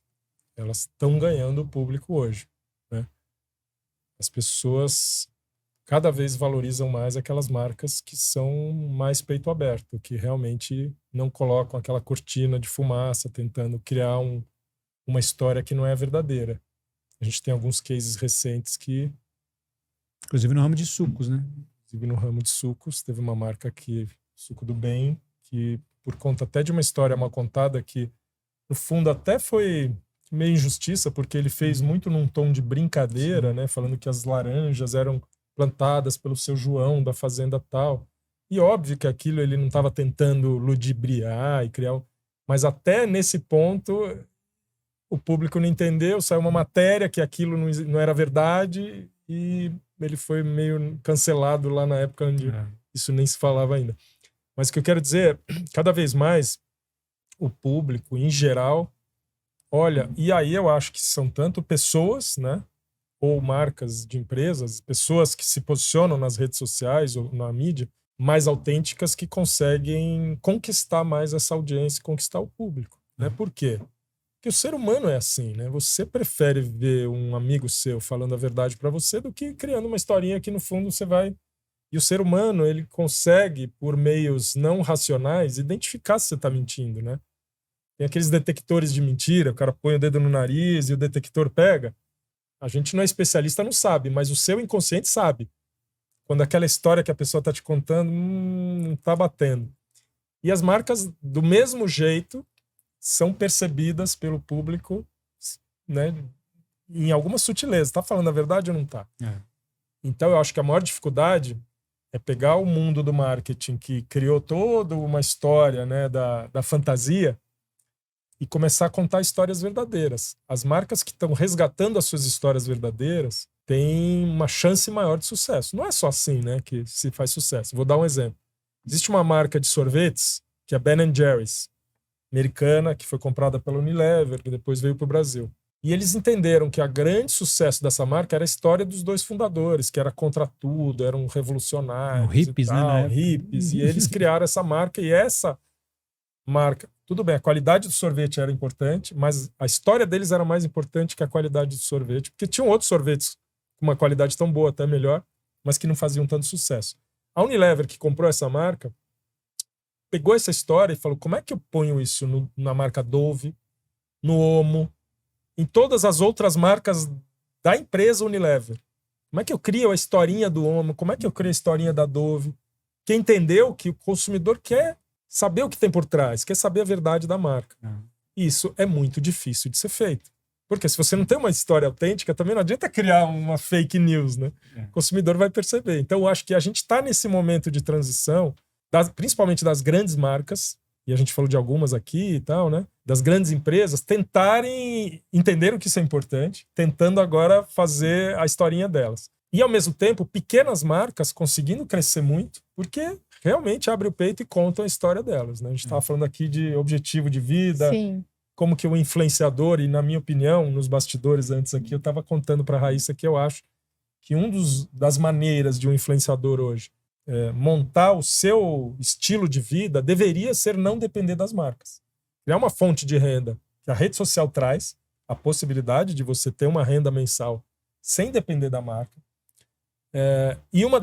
elas estão ganhando o público hoje, né? As pessoas cada vez valorizam mais aquelas marcas que são mais peito aberto, que realmente não colocam aquela cortina de fumaça tentando criar uma história que não é verdadeira. A gente tem alguns cases recentes que... Inclusive no ramo de sucos, né? Inclusive no ramo de sucos, teve uma marca que, Suco do Bem, que por conta até de uma história mal contada, que no fundo até foi meio injustiça, porque ele fez muito num tom de brincadeira, né? Falando que as laranjas eram plantadas pelo seu João da fazenda tal. E óbvio que aquilo ele não estava tentando ludibriar e criar... Mas até nesse ponto o público não entendeu, saiu uma matéria que aquilo não era verdade e ele foi meio cancelado lá na época onde isso nem se falava ainda. Mas o que eu quero dizer, cada vez mais o público em geral olha, e aí eu acho que são tanto pessoas, né, ou marcas de empresas, pessoas que se posicionam nas redes sociais ou na mídia, mais autênticas, que conseguem conquistar mais essa audiência, conquistar o público, né? Por quê? Porque o ser humano é assim, né? Você prefere ver um amigo seu falando a verdade para você do que criando uma historinha que no fundo você vai... E o ser humano, ele consegue, por meios não racionais, identificar se você tá mentindo, né? Tem aqueles detectores de mentira, o cara põe o dedo no nariz e o detector pega. A gente não é especialista, não sabe, mas o seu inconsciente sabe. Quando aquela história que a pessoa tá te contando não tá batendo. E as marcas, do mesmo jeito, são percebidas pelo público, né, em alguma sutileza. Tá falando a verdade ou não tá? Então eu acho que a maior dificuldade é pegar o mundo do marketing, que criou toda uma história, né, da fantasia, e começar a contar histórias verdadeiras. As marcas que estão resgatando as suas histórias verdadeiras têm uma chance maior de sucesso. Não é só assim, né, que se faz sucesso. Vou dar um exemplo. Existe uma marca de sorvetes, que é Ben & Jerry's, americana, que foi comprada pela Unilever, que depois veio para o Brasil. E eles entenderam que o grande sucesso dessa marca era a história dos dois fundadores, que era contra tudo, eram revolucionários, hippies, e tal, né? hippies. E eles criaram essa marca, e essa marca. Tudo bem, a qualidade do sorvete era importante, mas a história deles era mais importante que a qualidade do sorvete, porque tinham outros sorvetes com uma qualidade tão boa, até melhor, mas que não faziam tanto sucesso. A Unilever, que comprou essa marca, pegou essa história e falou, como é que eu ponho isso na marca Dove, no Omo, em todas as outras marcas da empresa Unilever? Como é que eu crio a historinha do Omo? Como é que eu crio a historinha da Dove? Que entendeu que o consumidor quer saber o que tem por trás, quer saber a verdade da marca. Isso é muito difícil de ser feito. Porque se você não tem uma história autêntica, também não adianta criar uma fake news, né? O consumidor vai perceber. Então, eu acho que a gente está nesse momento de transição, principalmente das grandes marcas, e a gente falou de algumas aqui e tal, né? Das grandes empresas, tentarem entender o que isso é importante, tentando agora fazer a historinha delas. E, ao mesmo tempo, pequenas marcas conseguindo crescer muito, porque realmente abre o peito e contam a história delas, né? A gente estava falando aqui de objetivo de vida, Sim. como que o influenciador, e na minha opinião, nos bastidores antes aqui, eu estava contando para a Raíssa que eu acho que das maneiras de um influenciador hoje montar o seu estilo de vida deveria ser não depender das marcas. Criar uma fonte de renda que a rede social traz, a possibilidade de você ter uma renda mensal sem depender da marca. E uma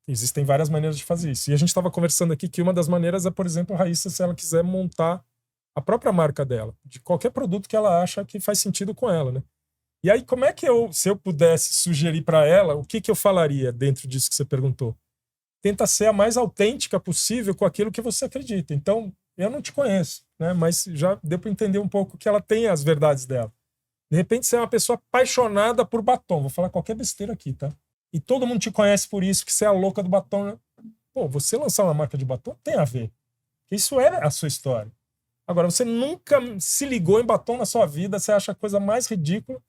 existem várias maneiras de fazer isso. E a gente estava conversando aqui que uma das maneiras é, por exemplo, a Raíssa, se ela quiser montar a própria marca dela, de qualquer produto que ela acha que faz sentido com ela, né? E aí, como é que se eu pudesse sugerir para ela, o que eu falaria dentro disso que você perguntou? Tenta ser a mais autêntica possível com aquilo que você acredita. Então, eu não te conheço, né? Mas já deu para entender um pouco que ela tem as verdades dela. De repente, você é uma pessoa apaixonada por batom. Vou falar qualquer besteira aqui, tá? E todo mundo te conhece por isso, que você é a louca do batom, né? Pô, você lançar uma marca de batom tem a ver. Isso é a sua história. Agora, você nunca se ligou em batom na sua vida, você acha a coisa mais ridícula,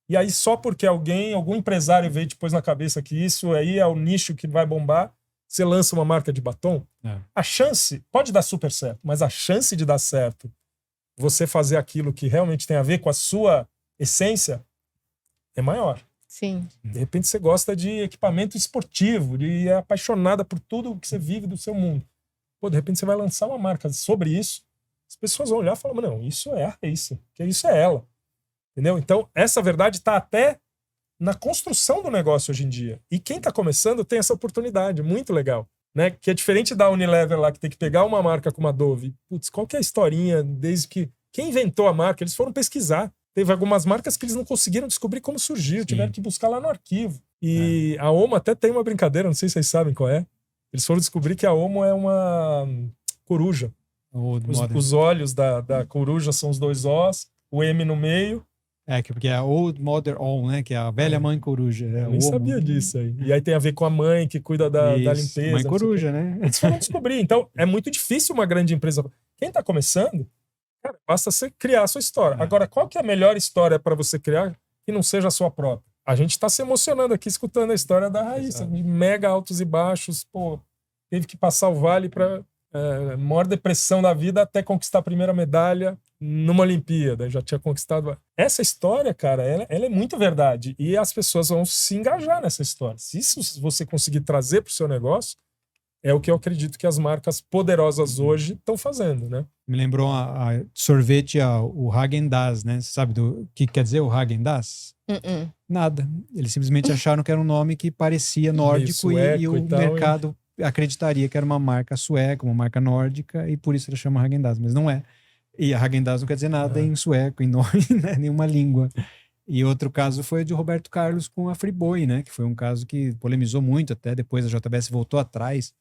e aí só porque algum empresário veio depois na cabeça que isso aí é o nicho que vai bombar, você lança uma marca de batom. A chance pode dar super certo, mas a chance de dar certo, você fazer aquilo que realmente tem a ver com a sua essência, é maior. Sim. De repente você gosta de equipamento esportivo, é apaixonada por tudo que você vive do seu mundo. Pô, de repente você vai lançar uma marca sobre isso, as pessoas vão olhar e falar, não, isso é a Raíssa, que isso é ela. Entendeu? Então, essa verdade está até na construção do negócio hoje em dia. E quem está começando tem essa oportunidade, muito legal. Né? Que é diferente da Unilever lá, que tem que pegar uma marca como a Dove. Putz, qual que é a historinha desde que... Quem inventou a marca? Eles foram pesquisar. Teve algumas marcas que eles não conseguiram descobrir como surgiu, tiveram que buscar lá no arquivo. E a Omo até tem uma brincadeira, não sei se vocês sabem qual é. Eles foram descobrir que a Omo é uma coruja. Os olhos da coruja são os 2 Os, o M no meio. Porque é a Old Mother On, né? Que é a velha mãe coruja. Eu nem sabia disso aí. E aí tem a ver com a mãe que cuida da limpeza. Mãe coruja, né? Eles foram descobrir. Então, é muito difícil uma grande empresa. Quem está começando, cara, basta você criar a sua história. Agora, qual que é a melhor história para você criar que não seja a sua própria? A gente está se emocionando aqui escutando a história da Raíssa. Mega altos e baixos. Pô, teve que passar o vale para maior depressão da vida até conquistar a primeira medalha numa Olimpíada, já tinha conquistado. Essa história, cara, ela é muito verdade. E as pessoas vão se engajar nessa história. Se isso você conseguir trazer para o seu negócio, é o que eu acredito que as marcas poderosas hoje estão fazendo, né? Me lembrou a sorvete, o Häagen-Dazs, né? Você sabe o que quer dizer o Häagen-Dazs? Nada. Eles simplesmente acharam que era um nome que parecia nórdico e o mercado acreditaria que era uma marca sueca, uma marca nórdica, e por isso ele chama Häagen-Dazs, mas não é. E a Häagen-Dazs não quer dizer nada em sueco, em né? Nenhuma língua. E outro caso foi o de Roberto Carlos com a Friboi, né? Que foi um caso que polemizou muito, até depois a JBS voltou atrás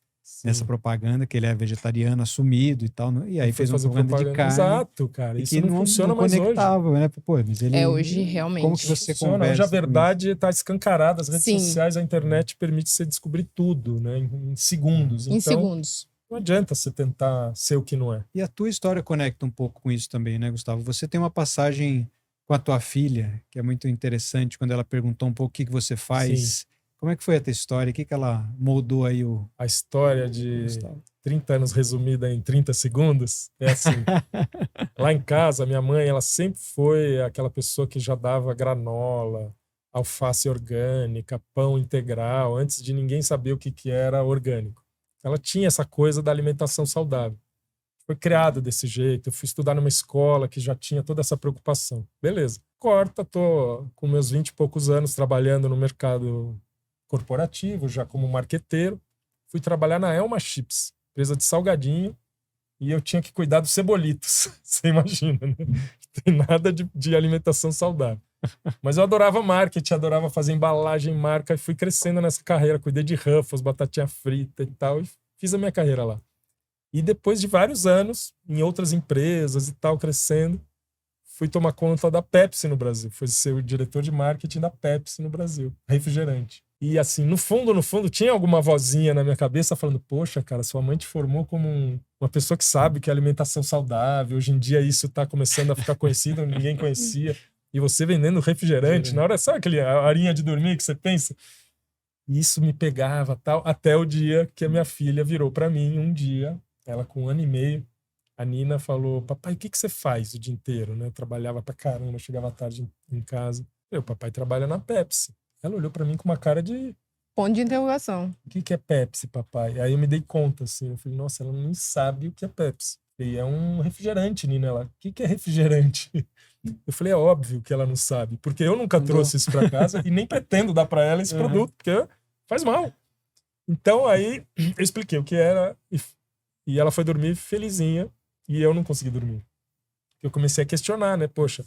nessa propaganda, que ele é vegetariano assumido e tal. E aí fez uma propaganda de carne. Exato, cara. Isso que não funciona mais conectava, hoje. Né? Pô, mas ele, hoje realmente. Como que você funciona? conversa? Hoje a verdade está escancarada. As redes Sim. sociais, a internet permite você descobrir tudo, né? Em segundos. Em segundos. Não adianta você tentar ser o que não é. E a tua história conecta um pouco com isso também, né, Gustavo? Você tem uma passagem com a tua filha, que é muito interessante, quando ela perguntou um pouco o que você faz. Sim. Como é que foi a tua história? O que ela moldou aí A história de Gustavo. 30 anos resumida em 30 segundos é assim. Lá em casa, minha mãe, ela sempre foi aquela pessoa que já dava granola, alface orgânica, pão integral, antes de ninguém saber o que era orgânico. Ela tinha essa coisa da alimentação saudável. foi criado desse jeito. Eu fui estudar numa escola que já tinha toda essa preocupação. Beleza. Corta, tô com meus 20 e poucos anos trabalhando no mercado corporativo, já como marqueteiro. Fui trabalhar na Elma Chips, empresa de salgadinho, e eu tinha que cuidar dos cebolitos. Você imagina, né? Não tem nada de alimentação saudável. Mas eu adorava marketing, adorava fazer embalagem, marca, e fui crescendo nessa carreira. Cuidei de Ruffles, batatinha frita e tal, e fiz a minha carreira lá. E depois de vários anos, em outras empresas e tal, crescendo, fui tomar conta da Pepsi no Brasil. Fui ser o diretor de marketing da Pepsi no Brasil, refrigerante. E assim, no fundo, tinha alguma vozinha na minha cabeça falando, poxa, cara, sua mãe te formou como uma pessoa que sabe que é alimentação saudável. Hoje em dia isso tá começando a ficar conhecido, ninguém conhecia. E você vendendo refrigerante, na hora, sabe aquele horinha de dormir que você pensa? E isso me pegava, tal, até o dia que a minha filha virou pra mim, um dia, ela com 1 ano e meio, a Nina falou, papai, o que você faz o dia inteiro? Né? Eu trabalhava pra caramba, chegava tarde em casa. O papai trabalha na Pepsi. Ela olhou pra mim com uma cara de... Ponto de interrogação. O que é Pepsi, papai? Aí eu me dei conta, assim. Eu falei, nossa, ela nem sabe o que é Pepsi. E é um refrigerante, Nina. Ela, o que é refrigerante? Eu falei, é óbvio que ela não sabe. Porque eu nunca trouxe isso pra casa e nem pretendo dar pra ela esse produto, porque faz mal. Então, aí, eu expliquei o que era e ela foi dormir felizinha e eu não consegui dormir. Eu comecei a questionar, né? Poxa,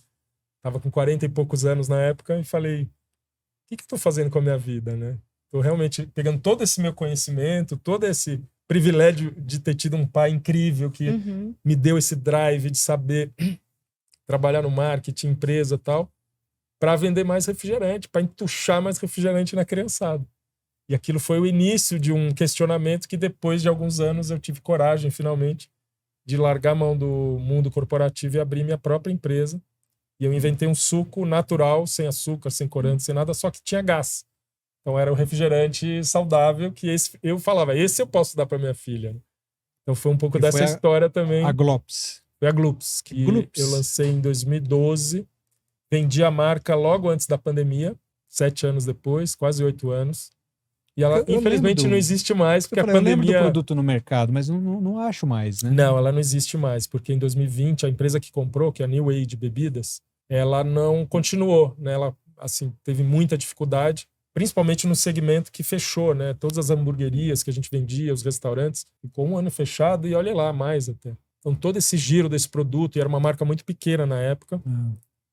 tava com 40 e poucos anos na época e falei, o que eu tô fazendo com a minha vida, né? Tô realmente pegando todo esse meu conhecimento, todo esse privilégio de ter tido um pai incrível que me deu esse drive de saber trabalhar no marketing, empresa e tal, para vender mais refrigerante, para entuchar mais refrigerante na criançada. E aquilo foi o início de um questionamento que depois de alguns anos eu tive coragem, finalmente, de largar a mão do mundo corporativo e abrir minha própria empresa. E eu inventei um suco natural, sem açúcar, sem corante, sem nada, só que tinha gás. Então era um refrigerante saudável que eu falava, esse eu posso dar para minha filha. Então foi um pouco dessa história também. A Glops. Foi a Gloops, que eu lancei em 2012. Vendi a marca logo antes da pandemia, 7 anos depois, quase 8 anos. E ela, infelizmente, não existe mais, porque a pandemia... Eu lembro do produto no mercado, mas não acho mais, né? Não, ela não existe mais, porque em 2020, a empresa que comprou, que é a New Age Bebidas, ela não continuou, né? Ela, assim, teve muita dificuldade, principalmente no segmento que fechou, né? Todas as hamburguerias que a gente vendia, os restaurantes, ficou 1 ano fechado e olha lá, mais até. Então, todo esse giro desse produto, e era uma marca muito pequena na época,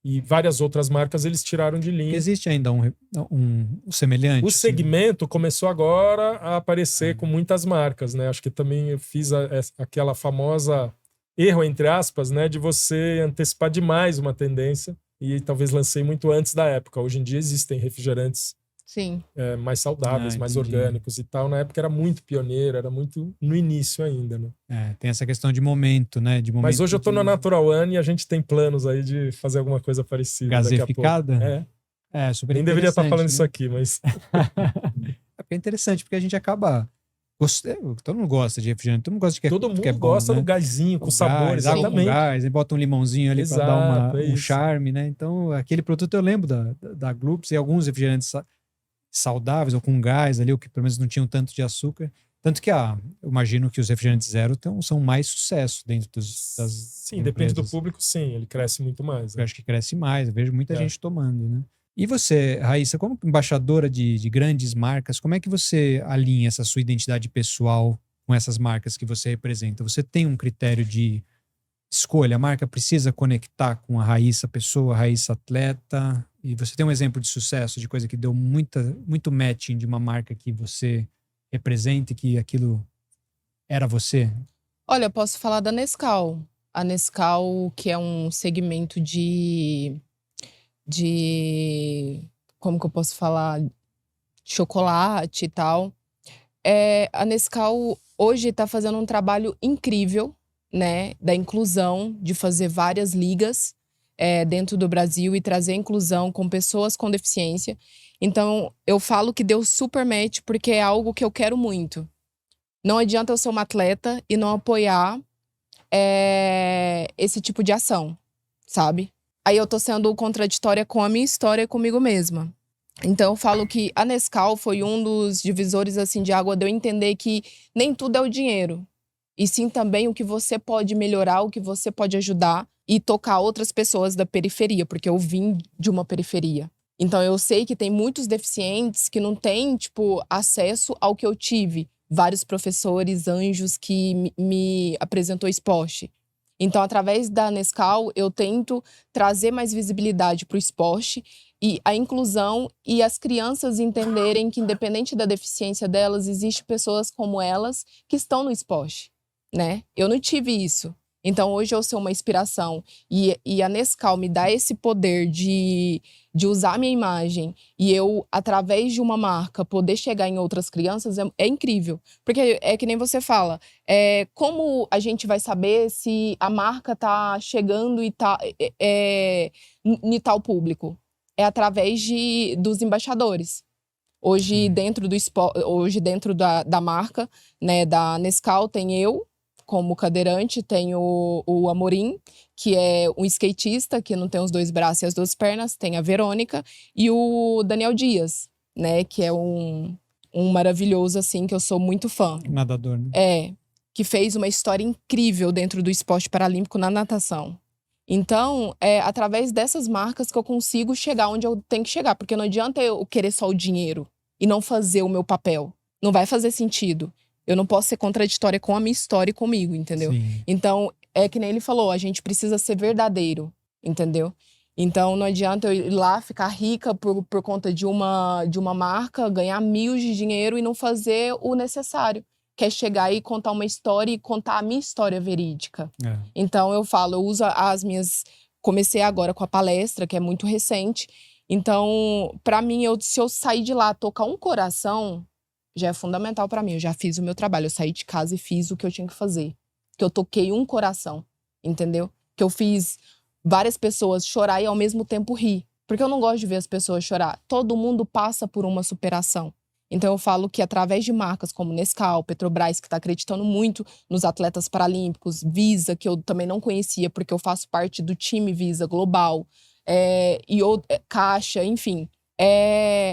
e várias outras marcas eles tiraram de linha. Existe ainda um semelhante? O segmento começou agora a aparecer com muitas marcas, né? Acho que também eu fiz aquela famosa erro, entre aspas, né? De você antecipar demais uma tendência e talvez lancei muito antes da época. Hoje em dia existem refrigerantes mais saudáveis, mais orgânicos e tal. Na época era muito pioneiro, era muito no início ainda, né? Tem essa questão de momento, né? Mas hoje eu tô na Natural One e a gente tem planos aí de fazer alguma coisa parecida. Gaseificada? Daqui a pouco. Super Nem deveria estar falando né? isso aqui, mas... É interessante, porque a gente acaba... Todo mundo gosta de refrigerante, todo mundo gosta de que todo mundo é bom, gosta né? do gásinho, com sabores, água exatamente. Com gás, e bota um limãozinho ali para dar um isso. charme, né? Então, aquele produto eu lembro da Gloops e alguns refrigerantes saudáveis ou com gás ali, ou que pelo menos não tinham tanto de açúcar. Tanto que eu imagino que os refrigerantes zero são mais sucesso dentro das Sim, depende do público, sim. Ele cresce muito mais. Eu acho que cresce mais. Eu vejo muita gente tomando, né? E você, Raíssa, como embaixadora de grandes marcas, como é que você alinha essa sua identidade pessoal com essas marcas que você representa? Você tem um critério de escolha? A marca precisa conectar com a Raíssa pessoa, a Raíssa atleta? E você tem um exemplo de sucesso, de coisa que deu muito matching de uma marca que você representa e que aquilo era você? Olha, eu posso falar da Nescau. A Nescau, que é um segmento de como que eu posso falar? Chocolate e tal. A Nescau hoje está fazendo um trabalho incrível, né? Da inclusão, de fazer várias ligas dentro do Brasil e trazer inclusão com pessoas com deficiência. Então, eu falo que deu super match porque é algo que eu quero muito. Não adianta eu ser uma atleta e não apoiar esse tipo de ação, sabe? Aí eu tô sendo contraditória com a minha história e comigo mesma. Então eu falo que a Nescau foi um dos divisores assim, de água de eu entender que nem tudo é o dinheiro. e sim também o que você pode melhorar, o que você pode ajudar e tocar outras pessoas da periferia, porque eu vim de uma periferia. Então eu sei que tem muitos deficientes que não têm, tipo, acesso ao que eu tive. Vários professores, anjos que me apresentou esporte. Então, através da Nescau, eu tento trazer mais visibilidade para o esporte e a inclusão e as crianças entenderem que, independente da deficiência delas, existem pessoas como elas que estão no esporte, né? Eu não tive isso. Então, hoje eu sou uma inspiração. E a Nescau me dá esse poder de usar a minha imagem e eu, através de uma marca, poder chegar em outras crianças é incrível. Porque é que nem você fala, como a gente vai saber se a marca tá chegando e tá em tal público? É através dos embaixadores. Hoje, dentro da marca, né, da Nescau, tem eu, como cadeirante, tem o Amorim, que é um skatista, que não tem os 2 braços e as 2 pernas, tem a Verônica, e o Daniel Dias, né, que é um maravilhoso, assim, que eu sou muito fã. Nadador, né? Que fez uma história incrível dentro do esporte paralímpico na natação. Então, é através dessas marcas que eu consigo chegar onde eu tenho que chegar, porque não adianta eu querer só o dinheiro e não fazer o meu papel. Não vai fazer sentido. Eu não posso ser contraditória com a minha história e comigo, entendeu? Sim. Então, é que nem ele falou, a gente precisa ser verdadeiro, entendeu? Então, não adianta eu ir lá ficar rica por conta de uma marca, ganhar 1.000 de dinheiro e não fazer o necessário, que é chegar e contar uma história e contar a minha história verídica. Então, eu uso as minhas... Comecei agora com a palestra, que é muito recente. Então, pra mim, se eu sair de lá, tocar um coração, já é fundamental pra mim. Eu já fiz o meu trabalho, eu saí de casa e fiz o que eu tinha que fazer. Que eu toquei um coração, entendeu? Que eu fiz várias pessoas chorar e ao mesmo tempo rir. Porque eu não gosto de ver as pessoas chorar. Todo mundo passa por uma superação. Então eu falo que através de marcas como Nescau, Petrobras, que está acreditando muito nos atletas paralímpicos, Visa, que eu também não conhecia porque eu faço parte do time Visa Global, Caixa, enfim.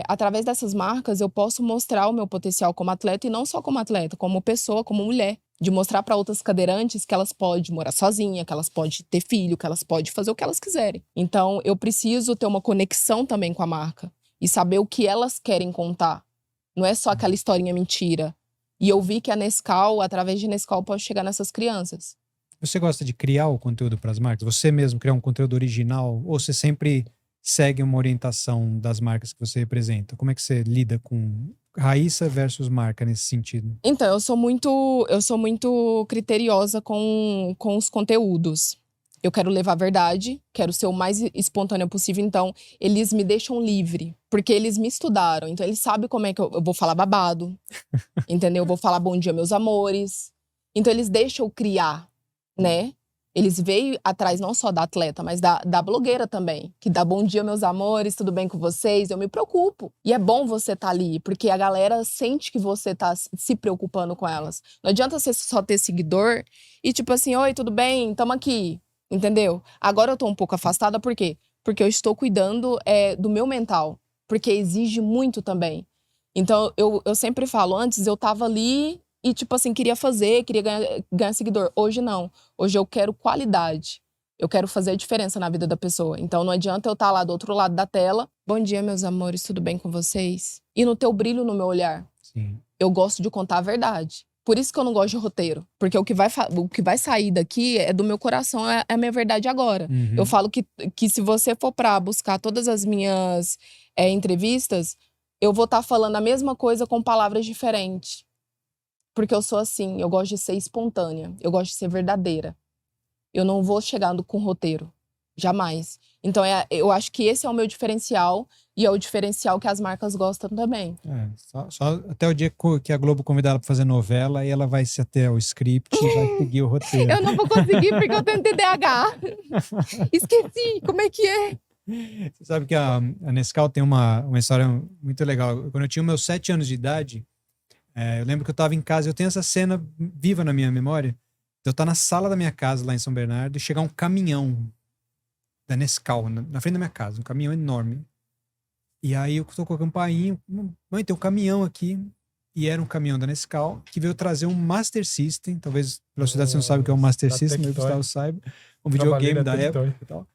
Através dessas marcas eu posso mostrar o meu potencial como atleta e não só como atleta, como pessoa, como mulher. De mostrar para outras cadeirantes que elas podem morar sozinha, que elas podem ter filho, que elas podem fazer o que elas quiserem. Então eu preciso ter uma conexão também com a marca e saber o que elas querem contar. Não é só aquela historinha mentira. E eu vi que a Nescau, através de Nescau, pode chegar nessas crianças. Você gosta de criar o conteúdo para as marcas? Você mesmo criar um conteúdo original? Ou você sempre segue uma orientação das marcas que você representa? Como é que você lida com Raíssa versus marca nesse sentido? Então, eu sou muito criteriosa com os conteúdos. Eu quero levar a verdade, quero ser o mais espontâneo possível. Então, eles me deixam livre, porque eles me estudaram. Então, eles sabem como é que eu vou falar babado, entendeu? Eu vou falar bom dia, meus amores. Então, eles deixam eu criar, né? Eles veem atrás não só da atleta, mas da blogueira também. Que dá bom dia, meus amores, tudo bem com vocês? Eu me preocupo. E é bom você estar ali, porque a galera sente que você tá se preocupando com elas. Não adianta você só ter seguidor e tipo assim, oi, tudo bem? Tamo aqui. Entendeu? Agora eu tô um pouco afastada, por quê? Porque eu estou cuidando do meu mental. Porque exige muito também. Então, eu sempre falo, antes eu tava ali e, tipo assim, queria ganhar seguidor. Hoje não. Hoje eu quero qualidade. Eu quero fazer a diferença na vida da pessoa. Então, não adianta eu estar lá do outro lado da tela. Bom dia, meus amores, tudo bem com vocês? E não ter o brilho no meu olhar. Sim. Eu gosto de contar a verdade. Por isso que eu não gosto de roteiro. Porque o que vai sair daqui é do meu coração, é a minha verdade agora. Uhum. Eu falo que se você for pra buscar todas as minhas entrevistas, eu vou estar falando a mesma coisa com palavras diferentes. Porque eu sou assim, eu gosto de ser espontânea. Eu gosto de ser verdadeira. Eu não vou chegando com roteiro. Jamais. Então, eu acho que esse é o meu diferencial. E é o diferencial que as marcas gostam também. Só até o dia que a Globo convidar ela pra fazer novela, aí ela vai se ater ao script e vai seguir o roteiro. Eu não vou conseguir porque eu tenho TDAH. Esqueci, como é que é? Você sabe que a Nescau tem uma história muito legal. Quando eu tinha meus 7 anos de idade, eu lembro que eu estava em casa, eu tenho essa cena viva na minha memória. Eu estar na sala da minha casa, lá em São Bernardo, e chegar um caminhão da Nescau na frente da minha casa, um caminhão enorme. E aí eu tô com a campainha, mãe, tem um caminhão aqui. e era um caminhão da Nescau que veio trazer um Master System. Talvez pela cidade você não sabe o que é um Master da System, mas o Tectoy. Gustavo saiba. Um Trabalhei videogame na da Tectoy. época e tal.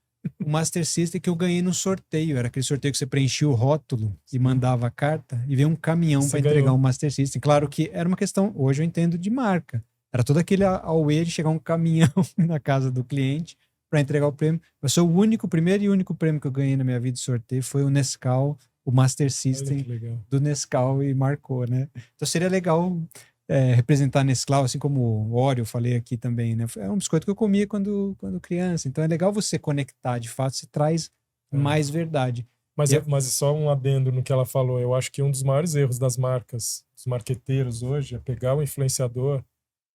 O Master System que eu ganhei no sorteio. Era aquele sorteio que você preenchia o rótulo e mandava a carta e veio um caminhão Você para entregar ganhou. um Master System. Claro que era uma questão, hoje eu entendo, de marca. Era todo aquele auê de chegar um caminhão na casa do cliente para entregar o prêmio. Eu sou o primeiro e único prêmio que eu ganhei na minha vida de sorteio foi o Nescau, o Master Olha System que legal. do Nescau e marcou, né? Então seria legal representar Nescau, assim como o Oreo, eu falei aqui também, né? É um biscoito que eu comia quando criança. Então é legal você conectar, de fato, você traz mais verdade. Mas só um adendo no que ela falou. Eu acho que um dos maiores erros das marcas, dos marqueteiros hoje, é pegar o influenciador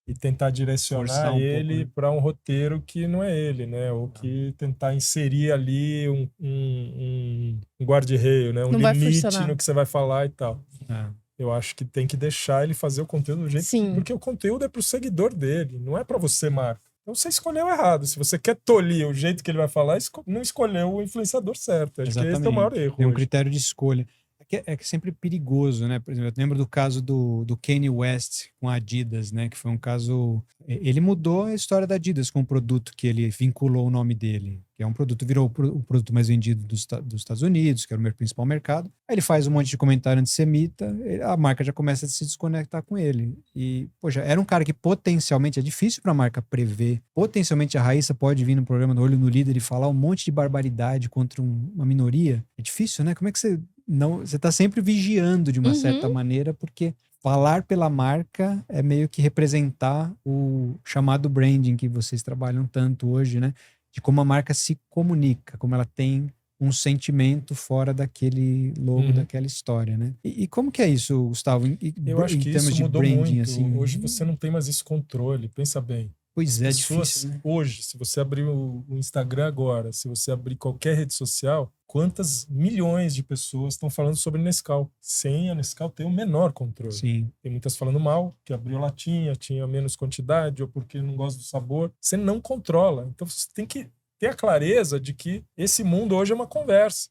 e tentar direcionar Forçar um ele pouco, né? para um roteiro que não é ele, né? Ou que tentar inserir ali um guarda-reio, né? Um Não vai limite funcionar. no que você vai falar e tal. É. Eu acho que tem que deixar ele fazer o conteúdo do jeito Sim. porque o conteúdo é pro seguidor dele, não é para você, marca. Então você escolheu errado. Se você quer tolir o jeito que ele vai falar, não escolheu o influenciador certo. Acho que esse é o maior erro Tem um hoje. critério de escolha. É que é sempre perigoso, né? Por exemplo, eu lembro do caso do Kanye West com a Adidas, né? Que foi um caso... Ele mudou a história da Adidas com o produto que ele vinculou o nome dele, que é um produto, virou o produto mais vendido dos Estados Unidos, que era o meu principal mercado. Aí ele faz um monte de comentário antissemita, a marca já começa a se desconectar com ele. E, poxa, era um cara que potencialmente, é difícil para a marca prever, potencialmente a Raíssa pode vir no programa do Olho no Líder e falar um monte de barbaridade contra uma minoria. É difícil, né? Como é que você... Não, você está sempre vigiando de uma certa maneira, porque falar pela marca é meio que representar o chamado branding que vocês trabalham tanto hoje, né? De como a marca se comunica, como ela tem um sentimento fora daquele logo, daquela história, né? E como que é isso, Gustavo? Eu acho que termos isso de mudou branding, muito. assim? Hoje você não tem mais esse controle. Pensa bem. Pois As é, pessoas, difícil, né? hoje, se você abrir o Instagram agora, se você abrir qualquer rede social, quantas milhões de pessoas estão falando sobre Nescau, sem a Nescau ter o menor controle. Sim. Tem muitas falando mal, que abriu latinha, tinha menos quantidade, ou porque não gosta do sabor. Você não controla. Então você tem que ter a clareza de que esse mundo hoje é uma conversa.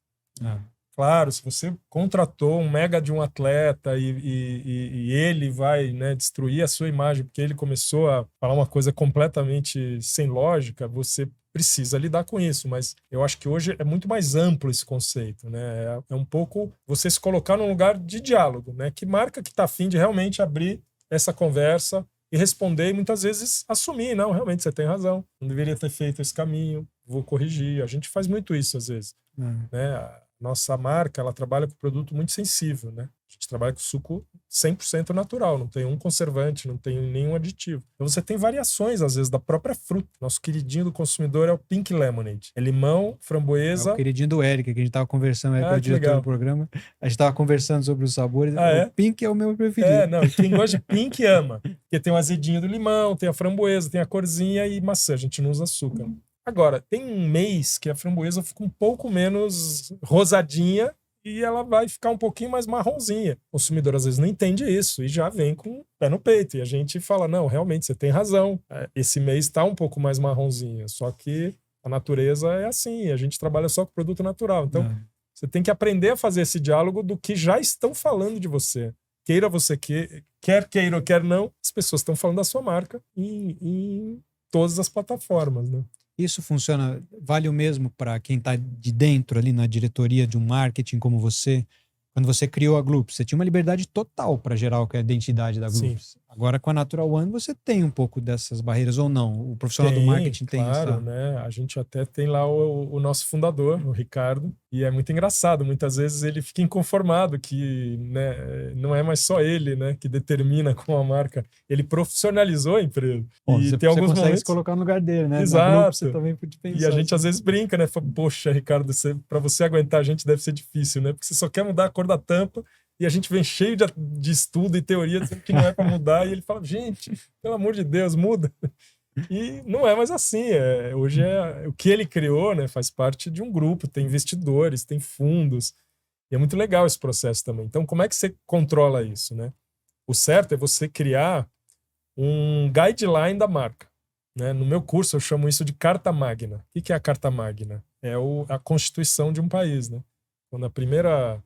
Claro, se você contratou um mega de um atleta e ele vai, né, destruir a sua imagem porque ele começou a falar uma coisa completamente sem lógica, você precisa lidar com isso. Mas eu acho que hoje é muito mais amplo esse conceito, né? É um pouco você se colocar num lugar de diálogo, né? Que marca que está a fim de realmente abrir essa conversa e responder e muitas vezes assumir, não, realmente você tem razão, não deveria ter feito esse caminho, vou corrigir. A gente faz muito isso às vezes, né? Nossa marca, ela trabalha com produto muito sensível, né? A gente trabalha com suco 100% natural, não tem um conservante, não tem nenhum aditivo. Então você tem variações, às vezes, da própria fruta. Nosso queridinho do consumidor é o Pink Lemonade. É limão, framboesa... É o queridinho do Eric, que a gente tava conversando, Eric é o diretor legal. do programa. A gente tava conversando sobre os sabores. É? O Pink é o meu preferido. Não, e quem gosta de Pink ama. Porque tem o azedinho do limão, tem a framboesa, tem a corzinha e maçã. A gente não usa açúcar. Agora, tem um mês que a framboesa fica um pouco menos rosadinha e ela vai ficar um pouquinho mais marronzinha. O consumidor às vezes não entende isso e já vem com o pé no peito. E a gente fala, não, realmente, você tem razão. Esse mês está um pouco mais marronzinha, só que a natureza é assim, a gente trabalha só com produto natural. Então, você tem que aprender a fazer esse diálogo do que já estão falando de você. Queira você quer queira ou quer não, as pessoas estão falando da sua marca em todas as plataformas, né? Isso funciona, vale o mesmo para quem está de dentro ali na diretoria de um marketing como você? Quando você criou a Gloops, você tinha uma liberdade total para gerar a identidade da Gloops. Agora com a Natural One você tem um pouco dessas barreiras ou não? O profissional do marketing tem claro, essa... né? A gente até tem lá o nosso fundador, o Ricardo, e é muito engraçado. Muitas vezes ele fica inconformado que, né, não é mais só ele, né, que determina com a marca. Ele profissionalizou a empresa. Bom, e você tem alguns consegue momentos... se colocar no lugar dele, né? Exato. Na Gloops você também pode pensar. E a gente às vezes brinca, né? Fala, poxa, Ricardo, para você aguentar a gente deve ser difícil, né? Porque você só quer mudar a cor da tampa e a gente vem cheio de estudo e teoria dizendo que não é para mudar. E ele fala, gente, pelo amor de Deus, muda. E não é mais assim. Hoje o que ele criou, né? Faz parte de um grupo, tem investidores, tem fundos. E é muito legal esse processo também. Então, como é que você controla isso, né? O certo é você criar um guideline da marca. Né? No meu curso eu chamo isso de Carta Magna. O que é a Carta Magna? É a constituição de um país. Né? Quando a primeira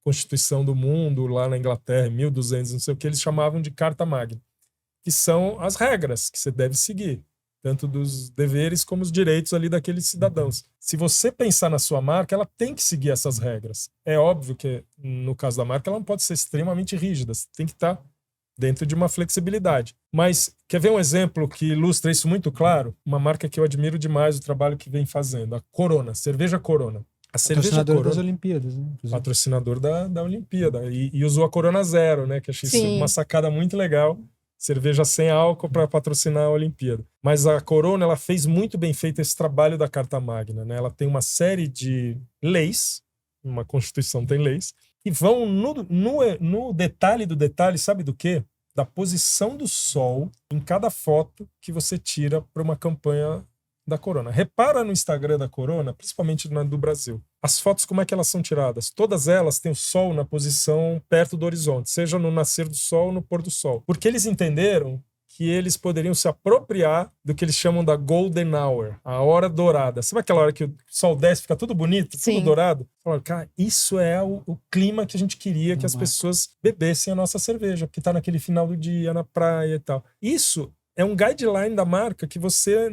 Constituição do Mundo, lá na Inglaterra, 1200, não sei o que, eles chamavam de Carta Magna, que são as regras que você deve seguir, tanto dos deveres como os direitos ali daqueles cidadãos. Se você pensar na sua marca, ela tem que seguir essas regras. É óbvio que, no caso da marca, ela não pode ser extremamente rígida, tem que estar dentro de uma flexibilidade. Mas quer ver um exemplo que ilustra isso muito claro? Uma marca que eu admiro demais o trabalho que vem fazendo, a Corona, cerveja Corona. A cerveja Patrocinador Corona, das Olimpíadas, né? Inclusive. patrocinador da Olimpíada. E usou a Corona Zero, né? Que achei Sim. uma sacada muito legal. Cerveja sem álcool para patrocinar a Olimpíada. Mas a Corona, ela fez muito bem feito esse trabalho da Carta Magna, né? Ela tem uma série de leis, uma Constituição tem leis, que vão no detalhe do detalhe, sabe do quê? Da posição do sol em cada foto que você tira para uma campanha da Corona. Repara no Instagram da Corona, principalmente na do Brasil. As fotos, como é que elas são tiradas? Todas elas têm o sol na posição perto do horizonte, seja no nascer do sol ou no pôr do sol. Porque eles entenderam que eles poderiam se apropriar do que eles chamam da golden hour, a hora dourada. Sabe aquela hora que o sol desce, fica tudo bonito, Sim. tudo dourado? Falaram, cara, isso é o clima que a gente queria que as pessoas bebessem a nossa cerveja, porque tá naquele final do dia, na praia e tal. Isso é um guideline da marca que você...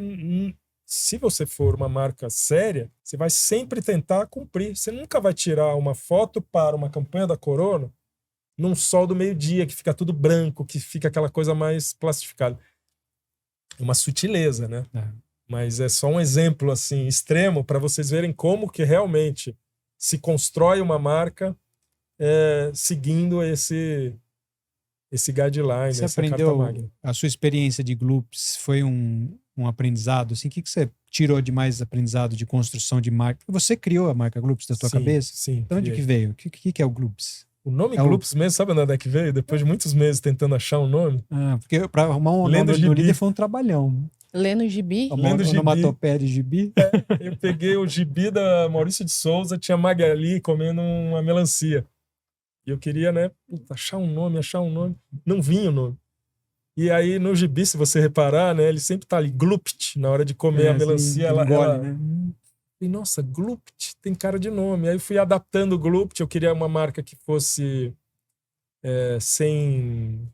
Se você for uma marca séria, você vai sempre tentar cumprir. Você nunca vai tirar uma foto para uma campanha da Corona num sol do meio-dia, que fica tudo branco, que fica aquela coisa mais plastificada. É uma sutileza, né? É. Mas é só um exemplo assim extremo para vocês verem como que realmente se constrói uma marca seguindo esse guideline, Você essa Carta aprendeu, Magna. a sua experiência de Gloops foi um aprendizado, assim, o que você tirou de mais aprendizado de construção de marca? Você criou a marca Gloops da tua Sim, cabeça? sim. De onde que veio? O que é o Gloops? O nome É o- Gloops mesmo, sabe onde é que veio? Depois de muitos meses tentando achar um nome. Ah, porque para arrumar um Lendo nome no gibi. líder foi um trabalhão. Lendo gibi? Lendo gibi. Onomatopeia de gibi. Eu peguei o gibi da Maurício de Souza, tinha Magali comendo uma melancia. E eu queria, né, achar um nome. Não vinha o nome. E aí, no gibi, se você reparar, né, ele sempre tá ali, Gloopt, na hora de comer a melancia. Assim, Ela engole, né? E, nossa, Gloopt tem cara de nome. Aí eu fui adaptando o Gloopt, eu queria uma marca que fosse sem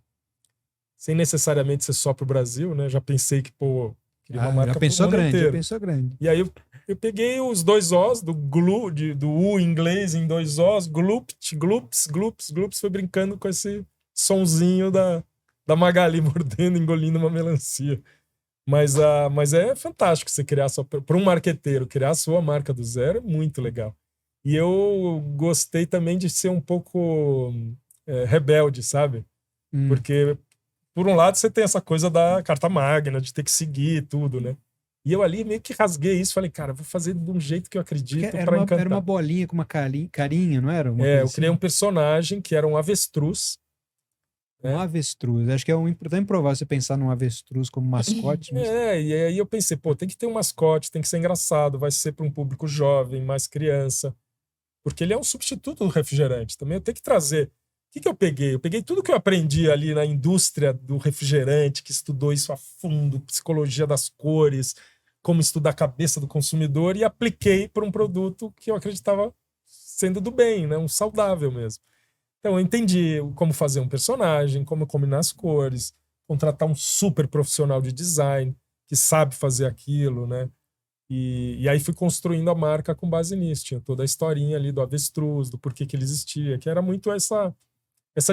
necessariamente ser só pro Brasil, né? Já pensei que, queria uma marca já pensou pro mundo grande, inteiro. já pensou grande. E aí eu peguei os dois Os, do U em inglês em dois Os, Gloopt, Gloops, Gloops, Gloops, foi brincando com esse sonzinho da Magali mordendo, engolindo uma melancia. Mas é fantástico você criar para um marqueteiro, criar a sua marca do zero é muito legal. E eu gostei também de ser um pouco rebelde, sabe? Porque, por um lado, você tem essa coisa da Carta Magna, de ter que seguir tudo, né? E eu ali meio que rasguei isso, falei, cara, vou fazer de um jeito que eu acredito para encantar. Era uma bolinha com uma carinha, não era? Eu criei um personagem que era um avestruz. Um avestruz. Acho que é tão improvável você pensar num avestruz como mascote. Mas... e aí eu pensei, tem que ter um mascote, tem que ser engraçado, vai ser para um público jovem, mais criança. Porque ele é um substituto do refrigerante. Também eu tenho que trazer. O que eu peguei? Eu peguei tudo que eu aprendi ali na indústria do refrigerante, que estudou isso a fundo, psicologia das cores, como estudar a cabeça do consumidor, e apliquei para um produto que eu acreditava sendo do bem, né? Um saudável mesmo. Então eu entendi como fazer um personagem, como combinar as cores, contratar um super profissional de design que sabe fazer aquilo, né? E aí fui construindo a marca com base nisso. Tinha toda a historinha ali do avestruz, do porquê que ele existia, que era muito essa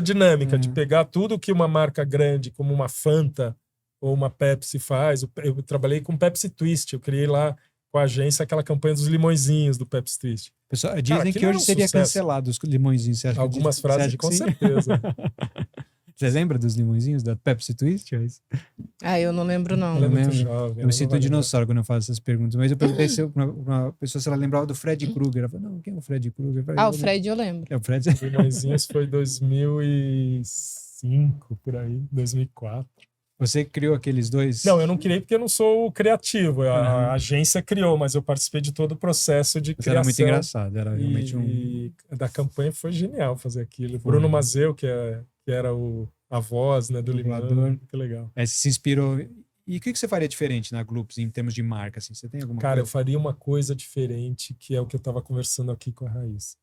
dinâmica de pegar tudo que uma marca grande, como uma Fanta ou uma Pepsi faz. Eu trabalhei com Pepsi Twist, eu criei lá com a agência aquela campanha dos limõezinhos do Pepsi Twist. Pessoal, dizem que hoje seria cancelado os limõezinhos. Você acha Algumas frases, com certeza. Você lembra dos limõezinhos da Pepsi Twist? Eu não lembro, não. Ela é muito jovem. Eu me sinto um dinossauro quando eu faço essas perguntas. Mas eu perguntei uma pessoa se ela lembrava do Fred Krueger. Ela falou, não, quem é o Fred Krueger? O Fred eu lembro. É o Fred? Os limõezinhos foi 2005, por aí, 2004. Você criou aqueles dois? Não, eu não criei porque eu não sou o criativo. A agência criou, mas eu participei de todo o processo de criação. Era muito engraçado. Era realmente E da campanha foi genial fazer aquilo. Bruno Mazeu, que era a voz, né, do Limão. Muito legal. Você se inspirou. E o que você faria diferente na Gloops em termos de marca? Assim? Você tem alguma Cara, coisa? eu faria uma coisa diferente, que é o que eu estava conversando aqui com a Raíssa.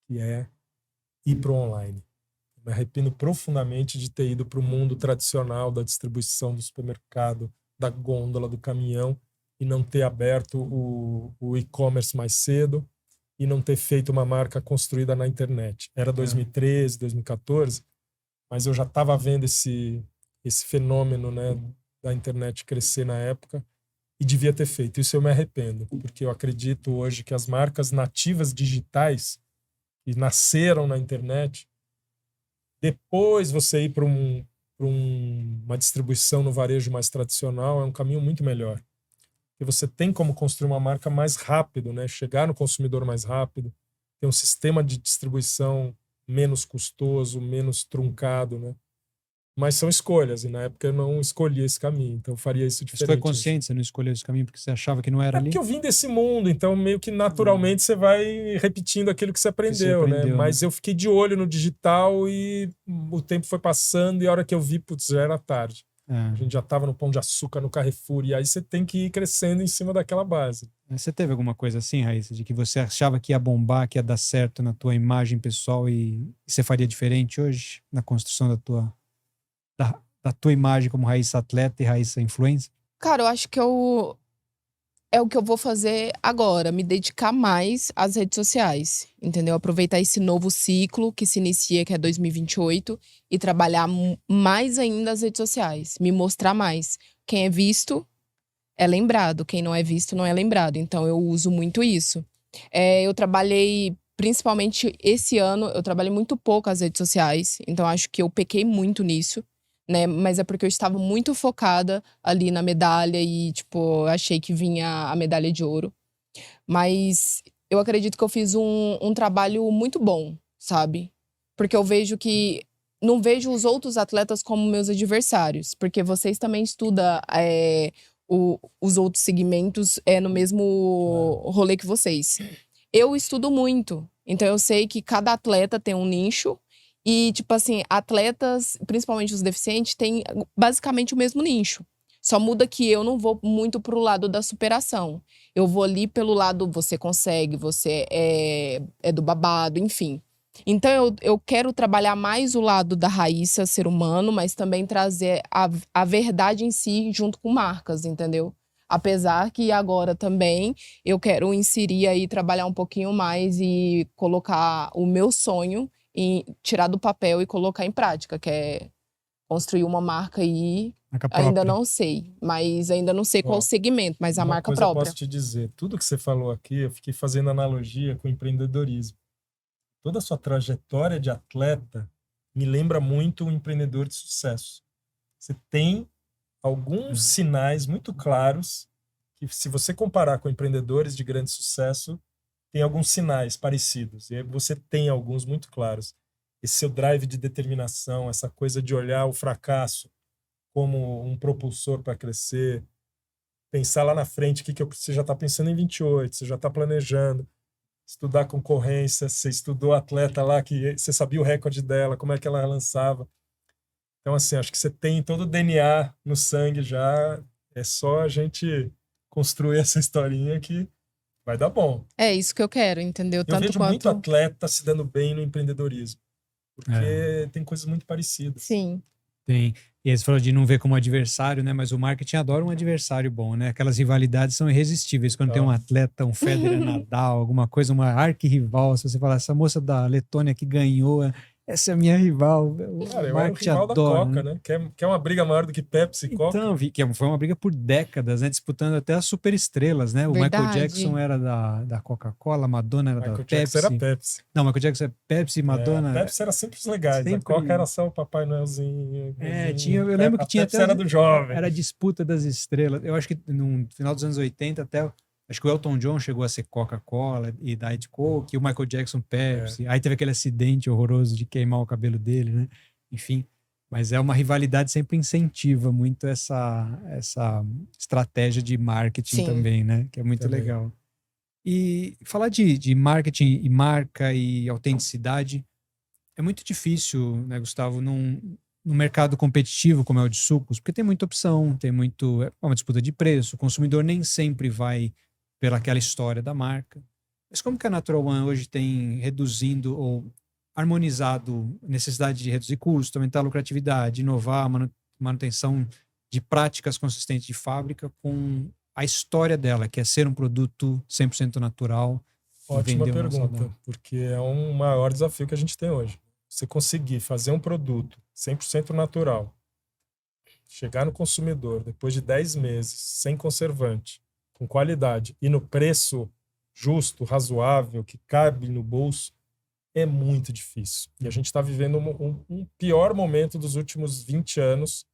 Que é ir para o online. Me arrependo profundamente de ter ido para o mundo tradicional da distribuição do supermercado, da gôndola, do caminhão, e não ter aberto o e-commerce mais cedo e não ter feito uma marca construída na internet. Era 2013, 2014, mas eu já estava vendo esse fenômeno, né, da internet crescer na época e devia ter feito. Isso eu me arrependo, porque eu acredito hoje que as marcas nativas digitais que nasceram na internet, depois você ir para uma distribuição no varejo mais tradicional é um caminho muito melhor. Porque você tem como construir uma marca mais rápido, né? Chegar no consumidor mais rápido, ter um sistema de distribuição menos custoso, menos truncado, né? Mas são escolhas, e na época eu não escolhi esse caminho, então eu faria isso diferente. Você foi consciente, você não escolheu esse caminho porque você achava que não era ali? Porque eu vim desse mundo, então meio que naturalmente você vai repetindo aquilo que você aprendeu, né? Mas eu fiquei de olho no digital e o tempo foi passando e a hora que eu vi, putz, já era tarde. A gente já estava no Pão de Açúcar, no Carrefour, e aí você tem que ir crescendo em cima daquela base. Você teve alguma coisa assim, Raíssa, de que você achava que ia bombar, que ia dar certo na tua imagem pessoal e você faria diferente hoje na construção da tua imagem como Raíssa atleta e Raíssa influencer? Cara, eu acho que é o que eu vou fazer agora, me dedicar mais às redes sociais, entendeu? Aproveitar esse novo ciclo que se inicia, que é 2028, e trabalhar mais ainda as redes sociais, me mostrar mais. Quem é visto é lembrado, quem não é visto não é lembrado, então eu uso muito isso. Eu trabalhei, principalmente esse ano, eu trabalhei muito pouco as redes sociais, então acho que eu pequei muito nisso. Né? Mas é porque eu estava muito focada ali na medalha e, tipo, achei que vinha a medalha de ouro. Mas eu acredito que eu fiz um trabalho muito bom, sabe? Porque eu vejo que... Não vejo os outros atletas como meus adversários. Porque vocês também estudam os outros segmentos no mesmo rolê que vocês. Eu estudo muito. Então eu sei que cada atleta tem um nicho. E, tipo assim, atletas, principalmente os deficientes, têm basicamente o mesmo nicho. Só muda que eu não vou muito pro lado da superação. Eu vou ali pelo lado, você consegue, você é do babado, enfim. Então, eu quero trabalhar mais o lado da Raíssa, ser humano, mas também trazer a verdade em si junto com marcas, entendeu? Apesar que agora também eu quero inserir aí, trabalhar um pouquinho mais e colocar o meu sonho e tirar do papel e colocar em prática, que é construir uma marca aí. Ainda não sei, mas ainda não sei qual o segmento, mas a marca própria. Eu posso te dizer, tudo que você falou aqui, eu fiquei fazendo analogia com o empreendedorismo. Toda a sua trajetória de atleta me lembra muito um empreendedor de sucesso. Você tem alguns sinais muito claros que, se você comparar com empreendedores de grande sucesso, tem alguns sinais parecidos, e você tem alguns muito claros. Esse seu drive de determinação, essa coisa de olhar o fracasso como um propulsor para crescer, pensar lá na frente, você já está pensando em 28, você já está planejando, estudar concorrência, você estudou a atleta lá, que você sabia o recorde dela, como é que ela lançava. Então, assim, acho que você tem todo o DNA no sangue já, é só a gente construir essa historinha que vai dar bom. É isso que eu quero, entendeu? Eu vejo muito atleta se dando bem no empreendedorismo. Porque tem coisas muito parecidas. Sim. Tem. E aí você falou de não ver como adversário, né? Mas o marketing adora um adversário bom, né? Aquelas rivalidades são irresistíveis. Quando tem um atleta, um Federer, Nadal, alguma coisa, uma arquirrival, se você falar, essa moça da Letônia que ganhou, essa é a minha rival. Cara, eu era o rival adora, da Coca, né? Quer uma briga maior do que Pepsi e Coca? Então, vi que foi uma briga por décadas, né? Disputando até as superestrelas, né? Verdade. O Michael Jackson era da Coca-Cola, Madonna era da Pepsi. Michael Jackson era Pepsi. Não, Michael Jackson é Pepsi, Madonna... Pepsi era sempre os legais, a Coca era só o Papai Noelzinho. Eu lembro que tinha Pepsi era do jovem. Era a disputa das estrelas. Eu acho que no final dos anos 80 até... Acho que o Elton John chegou a ser Coca-Cola e Diet Coke, e o Michael Jackson Pepsi. Aí teve aquele acidente horroroso de queimar o cabelo dele, né? Enfim, mas é uma rivalidade, sempre incentiva muito essa estratégia de marketing também, né? Que é muito legal. E falar de marketing e marca e autenticidade é muito difícil, né, Gustavo, num mercado competitivo como é o de sucos, porque tem muita opção, é uma disputa de preço, o consumidor nem sempre vai pelaquela história da marca. Mas como que a Natural One hoje tem reduzindo ou harmonizado necessidade de reduzir custo, aumentar a lucratividade, inovar, manutenção de práticas consistentes de fábrica com a história dela, que é ser um produto 100% natural. Ótima pergunta, porque é um maior desafio que a gente tem hoje. Você conseguir fazer um produto 100% natural, chegar no consumidor depois de 10 meses, sem conservante, com qualidade e no preço justo, razoável, que cabe no bolso, é muito difícil. E a gente está vivendo um pior momento dos últimos 20 anos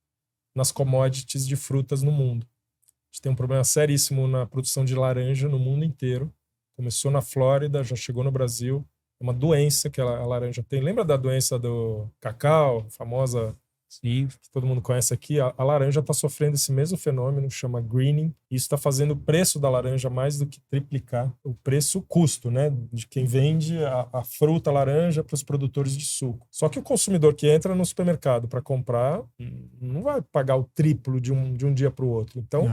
nas commodities de frutas no mundo. A gente tem um problema seríssimo na produção de laranja no mundo inteiro. Começou na Flórida, já chegou no Brasil. É uma doença que a laranja tem. Lembra da doença do cacau, famosa, sim, que todo mundo conhece aqui? A laranja está sofrendo esse mesmo fenômeno, chama greening. Isso está fazendo o preço da laranja mais do que triplicar. O preço, o custo, né? De quem vende a fruta, a laranja, para os produtores de suco. Só que o consumidor que entra no supermercado para comprar não vai pagar o triplo de um dia para o outro. Então,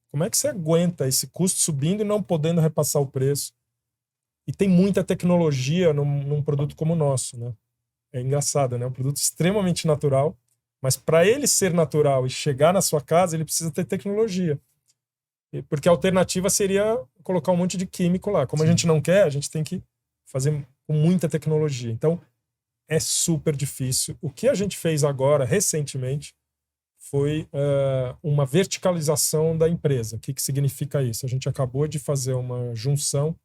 como é que você aguenta esse custo subindo e não podendo repassar o preço? E tem muita tecnologia num produto como o nosso, né? É engraçado, né? Um produto extremamente natural, mas para ele ser natural e chegar na sua casa, ele precisa ter tecnologia. Porque a alternativa seria colocar um monte de químico lá. Como a gente não quer, a gente tem que fazer com muita tecnologia. Então, é super difícil. O que a gente fez agora, recentemente, foi uma verticalização da empresa. O que significa isso? A gente acabou de fazer uma junção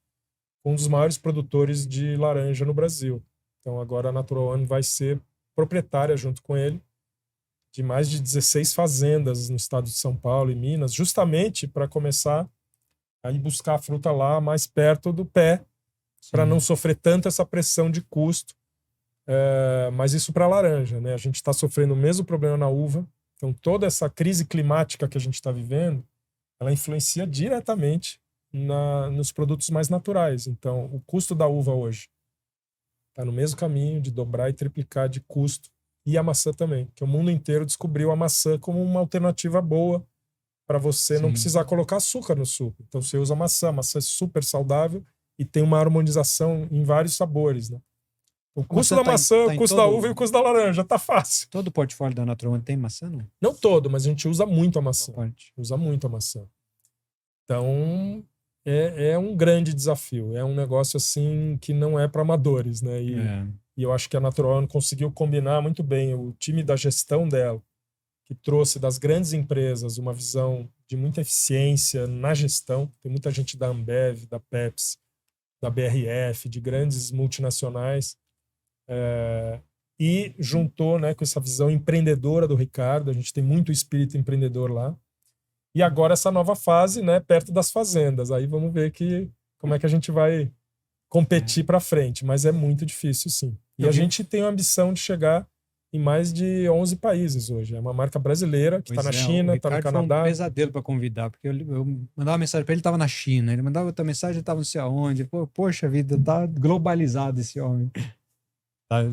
com um dos maiores produtores de laranja no Brasil. Então, agora a Natural One vai ser proprietária, junto com ele, de mais de 16 fazendas no estado de São Paulo e Minas, justamente para começar a ir buscar a fruta lá mais perto do pé, para não sofrer tanto essa pressão de custo. Mas isso para a laranja, né? A gente está sofrendo o mesmo problema na uva. Então, toda essa crise climática que a gente está vivendo, ela influencia diretamente nos produtos mais naturais. Então, o custo da uva hoje está no mesmo caminho de dobrar e triplicar de custo. E a maçã também, que o mundo inteiro descobriu a maçã como uma alternativa boa para você não precisar colocar açúcar no suco. Então, você usa a maçã é super saudável e tem uma harmonização em vários sabores, né? O custo da maçã, o custo da uva e o custo da laranja, tá fácil. Todo o portfólio da Natural One tem maçã, não? Não todo, mas a gente usa muito a maçã. Usa muito a maçã. Então, é um grande desafio. É um negócio, assim, que não é para amadores, né? E eu acho que a Natural One conseguiu combinar muito bem o time da gestão dela, que trouxe das grandes empresas uma visão de muita eficiência na gestão. Tem muita gente da Ambev, da Pepsi, da BRF, de grandes multinacionais. E juntou, né, com essa visão empreendedora do Ricardo. A gente tem muito espírito empreendedor lá. E agora essa nova fase, né, perto das fazendas. Aí vamos ver como é que a gente vai competir para frente. Mas é muito difícil, sim. E a gente tem a ambição de chegar em mais de 11 países hoje. É uma marca brasileira que está na China, está no Canadá. Foi um pesadelo para convidar, porque eu mandava uma mensagem para ele, ele estava na China. Ele mandava outra mensagem, ele estava não sei aonde. Poxa vida, tá globalizado esse homem.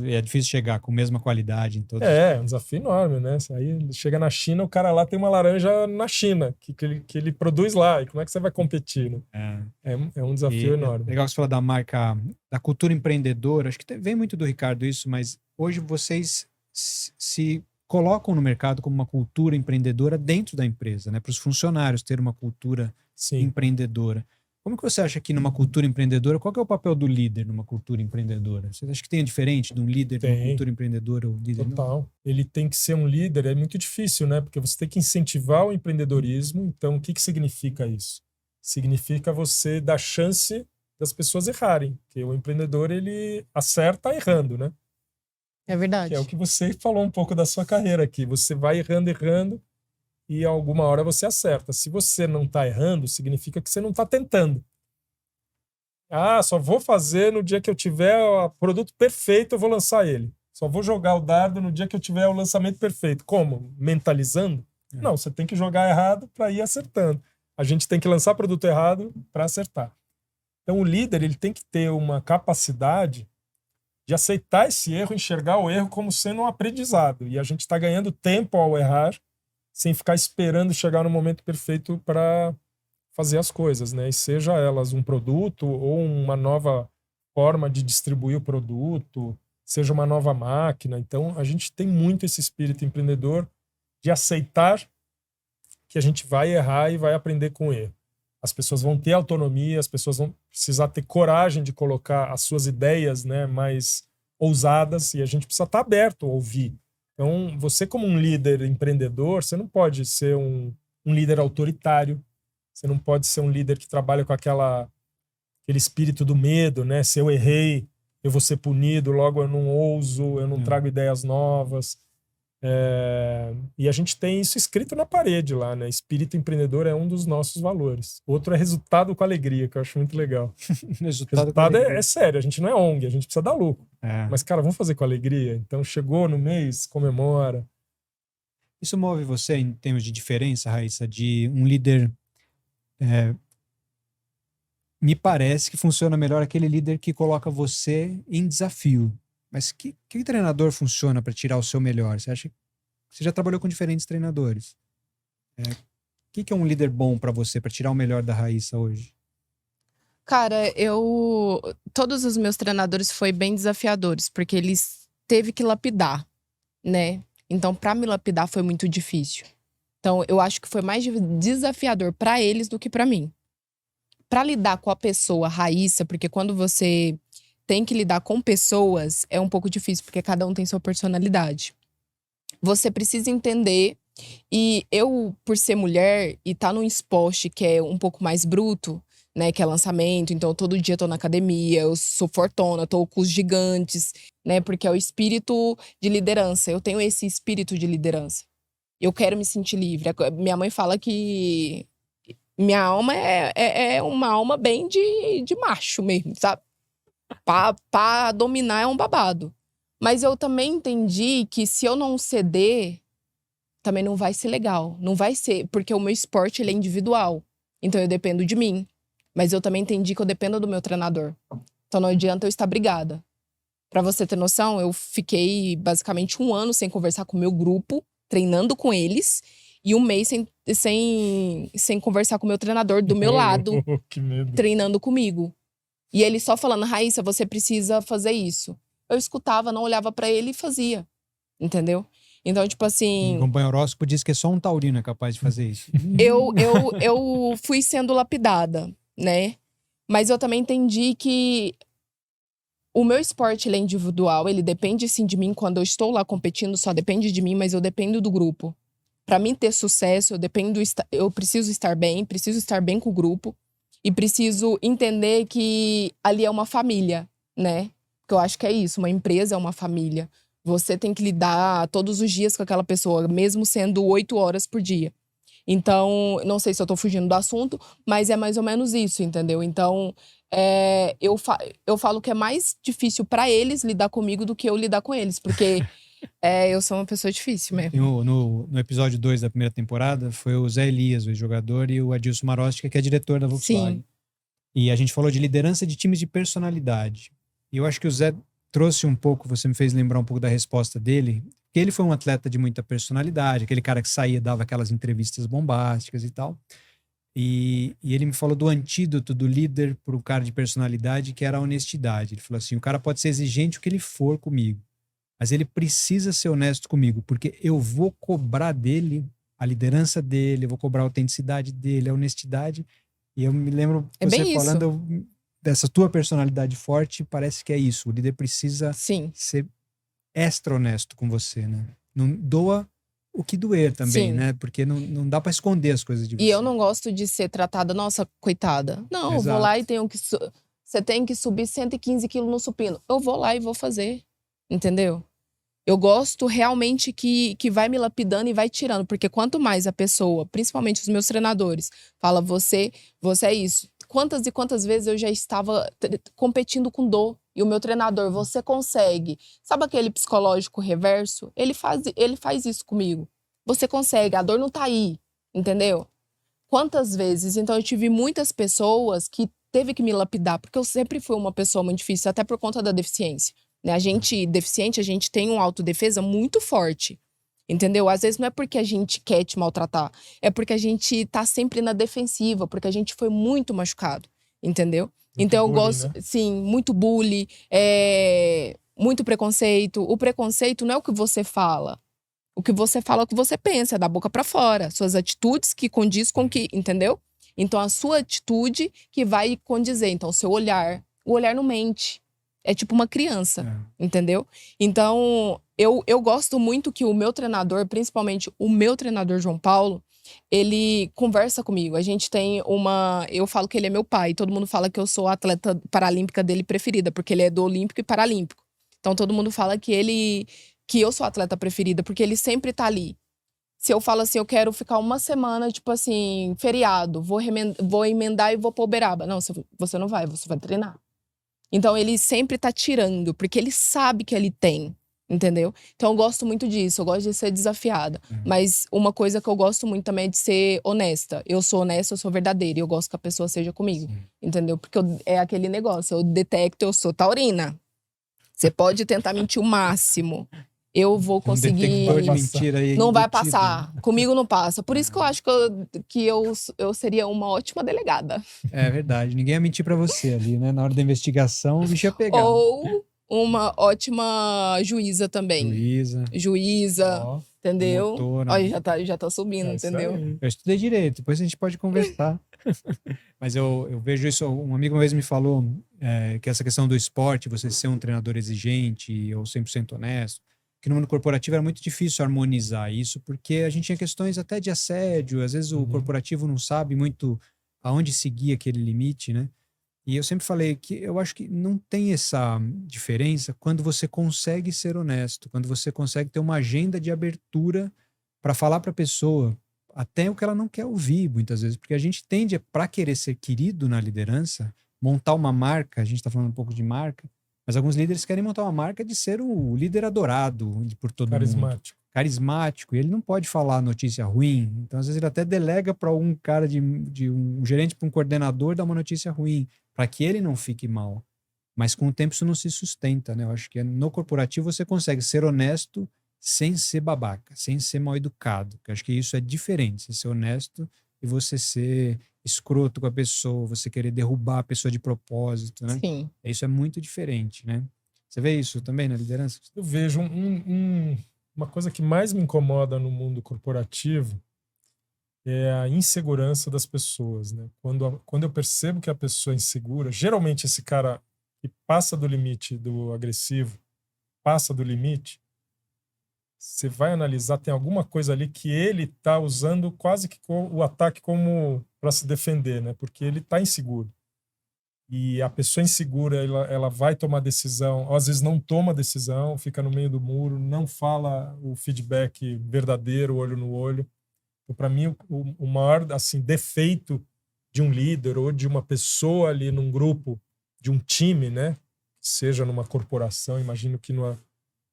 É difícil chegar com a mesma qualidade em todos. É um desafio enorme, né? Aí chega na China, o cara lá tem uma laranja na China, que ele produz lá. E como é que você vai competir, né? É um desafio enorme. Legal que você fala da marca, da cultura empreendedora. Acho que vem muito do Ricardo isso, mas hoje vocês se colocam no mercado como uma cultura empreendedora dentro da empresa, né? Para os funcionários ter uma cultura empreendedora. Como que você acha que numa cultura empreendedora, qual que é o papel do líder numa cultura empreendedora? Você acha que tem diferente de um líder de uma cultura empreendedora ou líder? Total. Ele tem que ser um líder, é muito difícil, né? Porque você tem que incentivar o empreendedorismo. Então, o que significa isso? Significa você dar chance das pessoas errarem. Porque o empreendedor, ele acerta errando, né? É verdade. Que é o que você falou um pouco da sua carreira aqui. Você vai errando, e alguma hora você acerta. Se você não está errando, significa que você não está tentando. Só vou fazer no dia que eu tiver o produto perfeito, eu vou lançar ele. Só vou jogar o dardo no dia que eu tiver o lançamento perfeito. Como? Mentalizando? Não, você tem que jogar errado para ir acertando. A gente tem que lançar produto errado para acertar. Então o líder, ele tem que ter uma capacidade de aceitar esse erro, enxergar o erro como sendo um aprendizado. E a gente está ganhando tempo ao errar, sem ficar esperando chegar no momento perfeito para fazer as coisas, né? E seja elas um produto ou uma nova forma de distribuir o produto, seja uma nova máquina. Então, a gente tem muito esse espírito empreendedor de aceitar que a gente vai errar e vai aprender com o erro. As pessoas vão ter autonomia, as pessoas vão precisar ter coragem de colocar as suas ideias, né, mais ousadas, e a gente precisa estar aberto a ouvir. Então, você como um líder empreendedor, você não pode ser um líder autoritário, você não pode ser um líder que trabalha com aquele espírito do medo, né? Se eu errei, eu vou ser punido, logo eu não ouso, eu não trago ideias novas. E a gente tem isso escrito na parede lá, né? Espírito empreendedor é um dos nossos valores. Outro é resultado com alegria, que eu acho muito legal. Resultado é sério, a gente não é ONG, a gente precisa dar lucro. Mas, cara, vamos fazer com alegria? Então, chegou no mês, comemora. Isso move você em termos de diferença, Raíssa, de um líder... Me parece que funciona melhor aquele líder que coloca você em desafio. Mas que treinador funciona para tirar o seu melhor? Você acha que você já trabalhou com diferentes treinadores? O que é um líder bom para você, para tirar o melhor da Raíssa hoje? Cara, todos os meus treinadores foram bem desafiadores, porque eles teve que lapidar, né? Então, para me lapidar foi muito difícil. Então, eu acho que foi mais desafiador para eles do que para mim. Para lidar com a pessoa Raíssa, porque quando você tem que lidar com pessoas, é um pouco difícil, porque cada um tem sua personalidade. Você precisa entender, e eu, por ser mulher e tá num esporte que é um pouco mais bruto, né, que é lançamento, então todo dia eu tô na academia, eu sou fortona, tô com os gigantes, né, porque é o espírito de liderança. Eu tenho esse espírito de liderança. Eu quero me sentir livre. Minha mãe fala que minha alma é uma alma bem de macho mesmo, sabe? Pra dominar é um babado. Mas eu também entendi que se eu não ceder, também não vai ser legal. Não vai ser, porque o meu esporte ele é individual. Então eu dependo de mim. Mas eu também entendi que eu dependo do meu treinador. Então não adianta eu estar brigada. Pra você ter noção, eu fiquei basicamente 1 ano sem conversar com o meu grupo, treinando com eles, e 1 mês sem conversar com o meu treinador do meu lado, Que medo. treinando comigo. E ele só falando, Raíssa, você precisa fazer isso. Eu escutava, não olhava pra ele e fazia. Entendeu? Então, tipo assim... Acompanha o horóscopo diz que é só um taurino é capaz de fazer isso. Eu fui sendo lapidada, né? Mas eu também entendi que o meu esporte ele é individual, ele depende sim de mim. Quando eu estou lá competindo, só depende de mim, mas eu dependo do grupo. Pra mim ter sucesso, eu preciso estar bem com o grupo. E preciso entender que ali é uma família, né? Porque eu acho que é isso, uma empresa é uma família. Você tem que lidar todos os dias com aquela pessoa, mesmo sendo 8 horas por dia. Então, não sei se eu tô fugindo do assunto, mas é mais ou menos isso, entendeu? Então, eu falo que é mais difícil pra eles lidar comigo do que eu lidar com eles. Porque eu sou uma pessoa difícil mesmo. No episódio 2 da primeira temporada, foi o Zé Elias, o jogador, e o Adilson Marostica, que é diretor da Volkswagen. Sim. E a gente falou de liderança de times de personalidade. E eu acho que o Zé trouxe um pouco, você me fez lembrar um pouco da resposta dele, que ele foi um atleta de muita personalidade, aquele cara que saía, dava aquelas entrevistas bombásticas e tal. E ele me falou do antídoto do líder para o cara de personalidade, que era a honestidade. Ele falou assim, o cara pode ser exigente o que ele for comigo, mas ele precisa ser honesto comigo, porque eu vou cobrar dele a liderança dele, eu vou cobrar a autenticidade dele, a honestidade. E eu me lembro você falando dessa tua personalidade forte, parece que é isso. O líder precisa ser extra honesto com você, né? Não doa o que doer também, né? Porque não dá pra esconder as coisas de você. E eu não gosto de ser tratada, nossa, coitada. Não, eu vou lá e tenho que... Você tem que subir 115 quilos no supino. Eu vou lá e vou fazer. Entendeu? Eu gosto realmente que vai me lapidando e vai tirando. Porque quanto mais a pessoa, principalmente os meus treinadores, fala, você é isso. Quantas e quantas vezes eu já estava competindo com dor. E o meu treinador, você consegue. Sabe aquele psicológico reverso? Ele faz isso comigo. Você consegue, a dor não tá aí. Entendeu? Quantas vezes? Então eu tive muitas pessoas que teve que me lapidar. Porque eu sempre fui uma pessoa muito difícil, até por conta da deficiência. Né? A gente, deficiente, a gente tem uma autodefesa muito forte. Entendeu? Às vezes não é porque a gente quer te maltratar. É porque a gente tá sempre na defensiva. Porque a gente foi muito machucado. Entendeu? Então eu gosto, né? Sim, muito bullying. muito preconceito. O preconceito não é o que você fala. O que você fala é o que você pensa, é da boca pra fora. Suas atitudes que condiz com que, entendeu? Então, a sua atitude que vai condizer. Então, o seu olhar. O olhar não mente. É tipo uma criança, entendeu? Então, eu gosto muito que o meu treinador, principalmente o meu treinador João Paulo, ele conversa comigo. A gente tem uma... Eu falo que ele é meu pai. Todo mundo fala que eu sou a atleta paralímpica dele preferida, porque ele é do Olímpico e Paralímpico. Então, todo mundo fala que eu sou a atleta preferida, porque ele sempre tá ali. Se eu falo assim, eu quero ficar uma semana, tipo assim, feriado, vou emendar e vou pra Uberaba. Não, você não vai, você vai treinar. Então, ele sempre tá tirando, porque ele sabe que ele tem, entendeu? Então, eu gosto muito disso, eu gosto de ser desafiada. Mas uma coisa que eu gosto muito também é de ser honesta. Eu sou honesta, eu sou verdadeira, e eu gosto que a pessoa seja comigo, entendeu? Porque é aquele negócio, eu detecto, eu sou taurina. Você pode tentar mentir o máximo. Eu vou conseguir... detector de mentira aí não vai embutido, passar. né? Comigo não passa. Por isso que eu acho que eu seria uma ótima delegada. É verdade. Ninguém ia mentir pra você ali, né? Na hora da investigação, o bicho ia pegar. Ou uma ótima juíza também. Juíza, Ó, entendeu? promotora. Olha, já tá subindo, é isso entendeu? aí. Eu estudei direito, depois a gente pode conversar. Mas eu vejo isso, um amigo uma vez me falou que essa questão do esporte, você ser um treinador exigente ou 100% honesto, que no mundo corporativo era muito difícil harmonizar isso, porque a gente tinha questões até de assédio, às vezes o corporativo não sabe muito aonde seguir aquele limite, né? E eu sempre falei que eu acho que não tem essa diferença quando você consegue ser honesto, quando você consegue ter uma agenda de abertura para falar para a pessoa até o que ela não quer ouvir, muitas vezes, porque a gente tende, para querer ser querido na liderança, montar uma marca, a gente está falando um pouco de marca, mas alguns líderes querem montar uma marca de ser o líder adorado por todo mundo. Carismático. E ele não pode falar notícia ruim. Então, às vezes, ele até delega para um cara de um gerente, para um coordenador, dar uma notícia ruim, para que ele não fique mal. Mas com o tempo isso não se sustenta, né? Eu acho que no corporativo você consegue ser honesto sem ser babaca, sem ser mal educado. Eu acho que isso é diferente. Você ser honesto e você ser escroto com a pessoa, você querer derrubar a pessoa de propósito, né? Sim. Isso é muito diferente, né? Você vê isso também na liderança? Eu vejo uma coisa que mais me incomoda no mundo corporativo é a insegurança das pessoas, né? Quando eu percebo que a pessoa é insegura, geralmente esse cara que passa do limite do agressivo, passa do limite, você vai analisar, tem alguma coisa ali que ele tá usando quase que o ataque como para se defender, né? Porque ele tá inseguro. E a pessoa insegura, ela vai tomar decisão, ou às vezes não toma decisão, fica no meio do muro, não fala o feedback verdadeiro, olho no olho. Então, para mim, o maior assim, defeito de um líder ou de uma pessoa ali num grupo, de um time, né? Seja numa corporação, imagino que no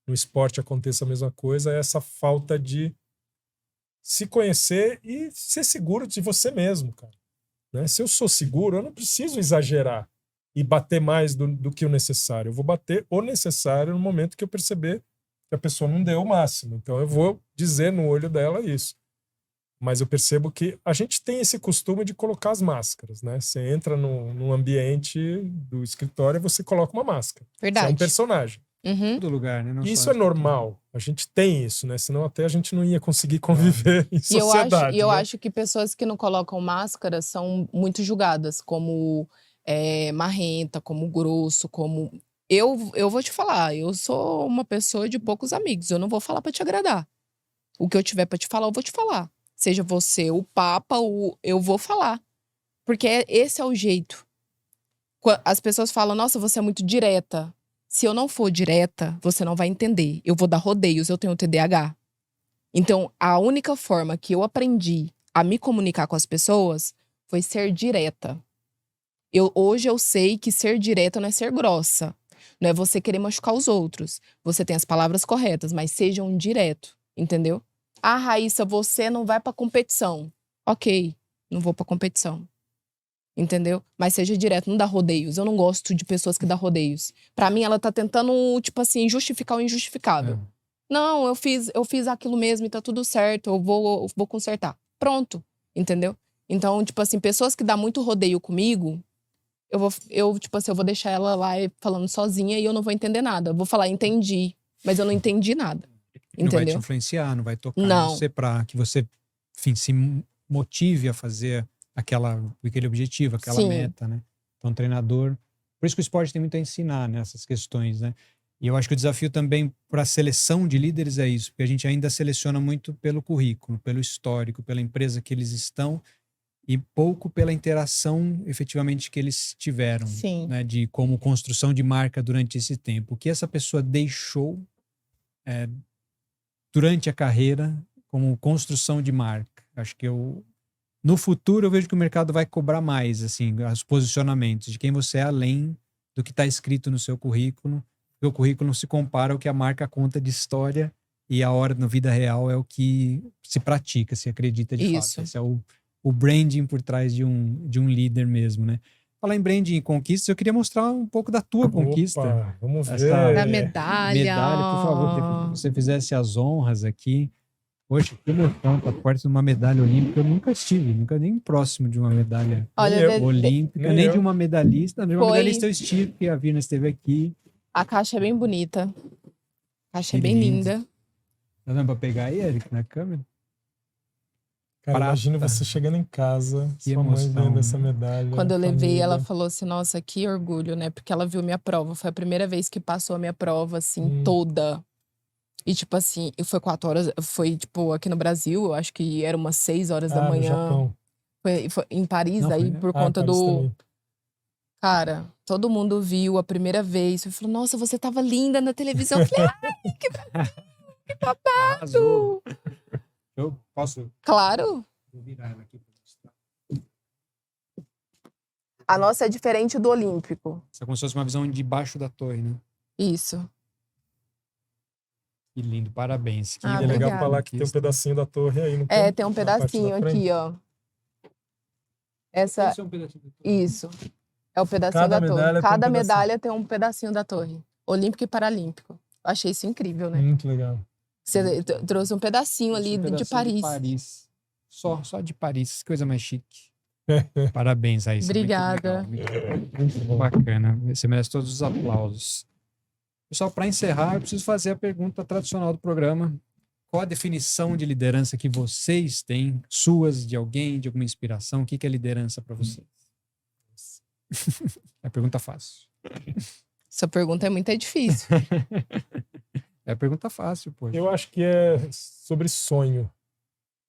esporte aconteça a mesma coisa, é essa falta de se conhecer e ser seguro de você mesmo, cara. Né? Se eu sou seguro, eu não preciso exagerar e bater mais do que o necessário. Eu vou bater o necessário no momento que eu perceber que a pessoa não deu o máximo. Então eu vou dizer no olho dela isso. Mas eu percebo que a gente tem esse costume de colocar as máscaras, né? Você entra num ambiente do escritório e você coloca uma máscara. Verdade. Você é um personagem. Uhum. Todo lugar, né? Não E só isso é normal. A gente tem isso, né? Senão até a gente não ia conseguir conviver em sociedade. E eu né? acho que pessoas que não colocam máscara são muito julgadas como marrenta, como grosso, como... Eu vou te falar, eu sou uma pessoa de poucos amigos. Eu não vou falar pra te agradar. O que eu tiver pra te falar, eu vou te falar. Seja você o papa, eu vou falar. Porque esse é o jeito. As pessoas falam, nossa, você é muito direta. Se eu não for direta, você não vai entender. Eu vou dar rodeios, eu tenho TDAH. Então, a única forma que eu aprendi a me comunicar com as pessoas foi ser direta. Hoje eu sei que ser direta não é ser grossa. Não é você querer machucar os outros. Você tem as palavras corretas, mas seja um direto, entendeu? Ah, Raíssa, você não vai pra competição. Ok, não vou pra competição. Entendeu? Mas seja direto, não dá rodeios. Eu não gosto de pessoas que dão rodeios. Pra mim, ela tá tentando, tipo assim, justificar o injustificável. Não, eu fiz aquilo mesmo e tá tudo certo. Eu vou consertar. Pronto. Entendeu? Então, tipo assim, pessoas que dão muito rodeio comigo, tipo assim, eu vou deixar ela lá falando sozinha e eu não vou entender nada. Eu vou falar, entendi, mas eu não entendi nada. Não vai te Entendeu? influenciar, não vai tocar em Não. você para que você, enfim, se motive a fazer aquele objetivo, aquela Sim. meta, né? Então, treinador... Por isso que o esporte tem muito a ensinar nessas questões, né? E eu acho que o desafio também para a seleção de líderes é isso, porque a gente ainda seleciona muito pelo currículo, pelo histórico, pela empresa que eles estão e pouco pela interação efetivamente que eles tiveram, Sim. né? De como construção de marca durante esse tempo. O que essa pessoa deixou durante a carreira como construção de marca. Acho que no futuro eu vejo que o mercado vai cobrar mais, assim, os posicionamentos de quem você é além do que está escrito no seu currículo. Porque o currículo não se compara ao que a marca conta de história e a hora na vida real é o que se pratica, se acredita de Isso. fato. Esse é o branding por trás de um líder mesmo, né? Falar em branding e conquistas, eu queria mostrar um pouco da tua conquista. Opa, vamos Essa ver. Da medalha. Medalha, por favor, que você fizesse as honras aqui. Poxa, que emoção, tá perto de uma medalha olímpica. Eu nunca estive, nunca nem próximo de uma medalha Olha, Nem eu. olímpica, Nem nem eu. de uma medalhista. De uma Foi- medalhista eu estive, porque a Virna esteve aqui. a caixa é bem bonita. A caixa é Que bem lindo. linda. Tá dando pra pegar aí, Eric, na câmera? Cara, Prata. imagina você chegando em casa, Que sua mãe emoção, vendo essa né? medalha. Quando eu levei, família. ela falou assim, nossa, que orgulho, né? Porque ela viu minha prova. Foi a primeira vez que passou a minha prova, assim, toda. E, tipo assim, foi 4 horas. Foi, tipo, aqui no Brasil, eu acho que era umas 6 horas da no manhã. Japão. Foi em Paris, Não, daí foi- por Ah, conta Paris do. também. Cara, todo mundo viu a primeira vez. Eu falei, nossa, você tava linda na televisão. Eu falei, ai, que Arrasou. babado! Eu posso Claro. virar ela aqui pra mostrar? A nossa é diferente do Olímpico. Isso é como se fosse uma visão de baixo da torre, né? Isso. Que lindo, parabéns. Que Ah, E é legal obrigada. falar que tem um conquista. pedacinho da torre aí, não É, tem um Na parte pedacinho da frente. aqui, ó. Essa. Esse é um pedacinho da torre. Isso. É o pedacinho Cada da torre. medalha tem um Cada pedacinho. medalha tem um pedacinho da torre. Olímpico e Paralímpico. Eu achei isso incrível, né? Muito legal. Você trouxe um pedacinho ali Esse de pedacinho Paris. Paris. Só de Paris, que coisa mais chique. Parabéns, Raíssa. Obrigada. Muito bom. Bacana. Você merece todos os aplausos. Pessoal, para encerrar, eu preciso fazer a pergunta tradicional do programa. Qual a definição de liderança que vocês têm? Suas, de alguém, de alguma inspiração? O que é liderança para vocês? É a pergunta fácil. Essa pergunta é muito difícil. É a pergunta fácil, poxa. Eu acho que é sobre sonho.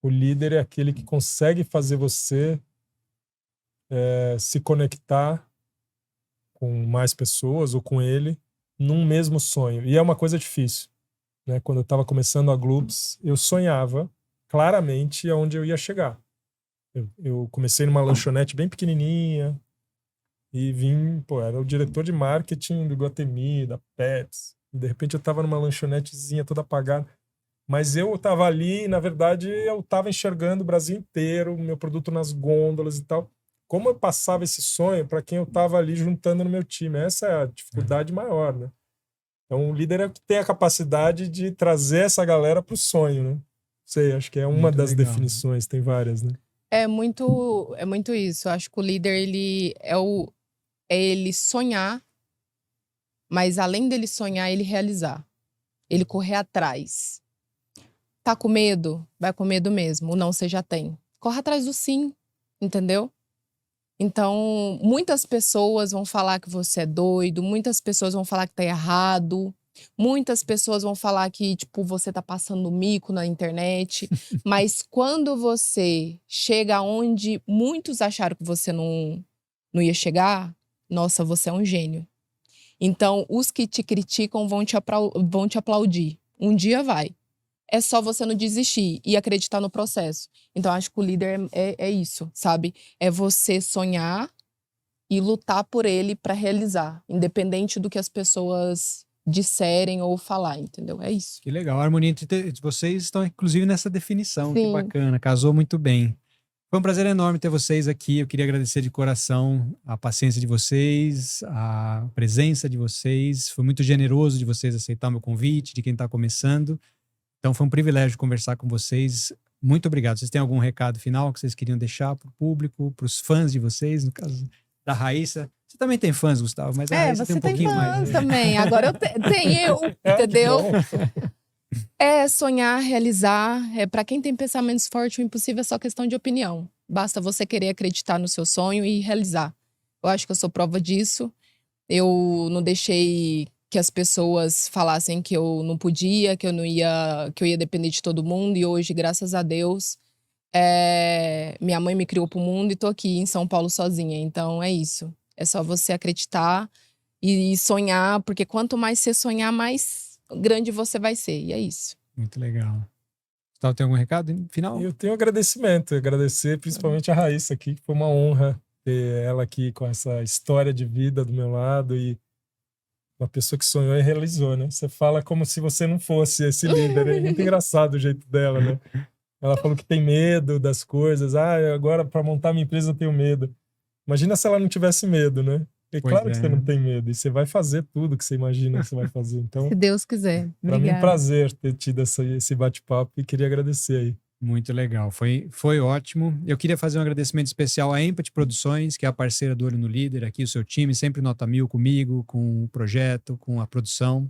O líder é aquele que consegue fazer você se conectar com mais pessoas ou com ele num mesmo sonho. E é uma coisa difícil, né? Quando eu estava começando a Gloops, eu sonhava claramente aonde eu ia chegar. Eu comecei numa lanchonete bem pequenininha e era o diretor de marketing do Iguatemi, da Pepsi. E de repente eu estava numa lanchonetezinha toda apagada. Mas eu estava ali e, na verdade, eu estava enxergando o Brasil inteiro, o meu produto nas gôndolas e tal. Como eu passava esse sonho para quem eu estava ali juntando no meu time? Essa é a dificuldade maior, né? Então, o líder é que tem a capacidade de trazer essa galera para o sonho, né? Sei, acho que é uma Muito das legal. definições, tem várias, né? É muito isso. Eu acho que o líder, ele é ele sonhar, mas além dele sonhar, ele realizar. Ele correr atrás. Tá com medo? Vai com medo mesmo. O não você já tem. Corre atrás do sim, entendeu? Então, muitas pessoas vão falar que você é doido, muitas pessoas vão falar que tá errado, muitas pessoas vão falar que, tipo, você tá passando mico na internet. Mas quando você chega onde muitos acharam que você não ia chegar, nossa, você é um gênio. Então, os que te criticam vão te aplaudir. Um dia vai. É só você não desistir e acreditar no processo. Então, acho que o líder é isso, sabe? É você sonhar e lutar por ele para realizar, independente do que as pessoas disserem ou falar, entendeu? É isso. Que legal. A harmonia entre vocês estão, inclusive, nessa definição. Que Sim. bacana. Casou muito bem. Foi um prazer enorme ter vocês aqui. Eu queria agradecer de coração a paciência de vocês, a presença de vocês. Foi muito generoso de vocês aceitar o meu convite, de quem está começando. Então foi um privilégio conversar com vocês. Muito obrigado. Vocês têm algum recado final que vocês queriam deixar para o público, para os fãs de vocês, no caso da Raíssa? Você também tem fãs, Gustavo, mas a Raíssa tem um você tem pouquinho mais. fãs Né? também. Agora tenho eu, entendeu? É sonhar, realizar. Para quem tem pensamentos fortes, o impossível é só questão de opinião. Basta você querer acreditar no seu sonho e realizar. Eu acho que eu sou prova disso. Eu não deixei que as pessoas falassem que eu não podia, que eu ia depender de todo mundo. E hoje, graças a Deus, minha mãe me criou pro mundo e tô aqui em São Paulo sozinha. Então é isso. É só você acreditar e sonhar, porque quanto mais você sonhar, mais grande você vai ser. E é isso. Muito legal. Gustavo, tem algum recado final? Eu tenho agradecimento. Agradecer principalmente a Raíssa aqui, que foi uma honra ter ela aqui com essa história de vida do meu lado e uma pessoa que sonhou e realizou, né? Você fala como se você não fosse esse líder. É muito engraçado o jeito dela, né? Ela falou que tem medo das coisas. Agora para montar minha empresa eu tenho medo. Imagina se ela não tivesse medo, né? É claro que você não tem medo. E você vai fazer tudo que você imagina que você vai fazer. Então, se Deus quiser. Para mim é um prazer ter tido esse bate-papo e queria agradecer aí. Muito legal, foi ótimo. Eu queria fazer um agradecimento especial à Empathy Produções, que é a parceira do Olho no Líder, aqui o seu time, sempre nota 1000 comigo, com o projeto, com a produção.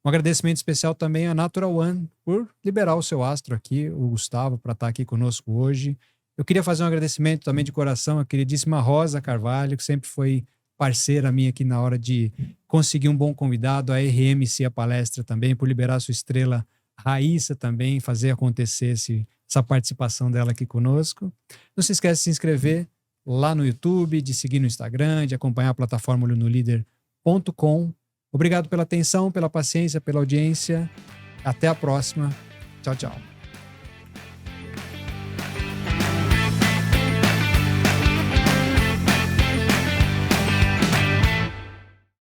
Um agradecimento especial também à Natural One por liberar o seu astro aqui, o Gustavo, para estar aqui conosco hoje. Eu queria fazer um agradecimento também de coração à queridíssima Rosa Carvalho, que sempre foi parceira minha aqui na hora de conseguir um bom convidado, a RMC, a palestra também, por liberar sua estrela, Raíssa também, fazer acontecer essa participação dela aqui conosco. Não se esquece de se inscrever lá no YouTube, de seguir no Instagram, de acompanhar a plataforma olhonolider.com. Obrigado pela atenção, pela paciência, pela audiência. Até a próxima. Tchau, tchau.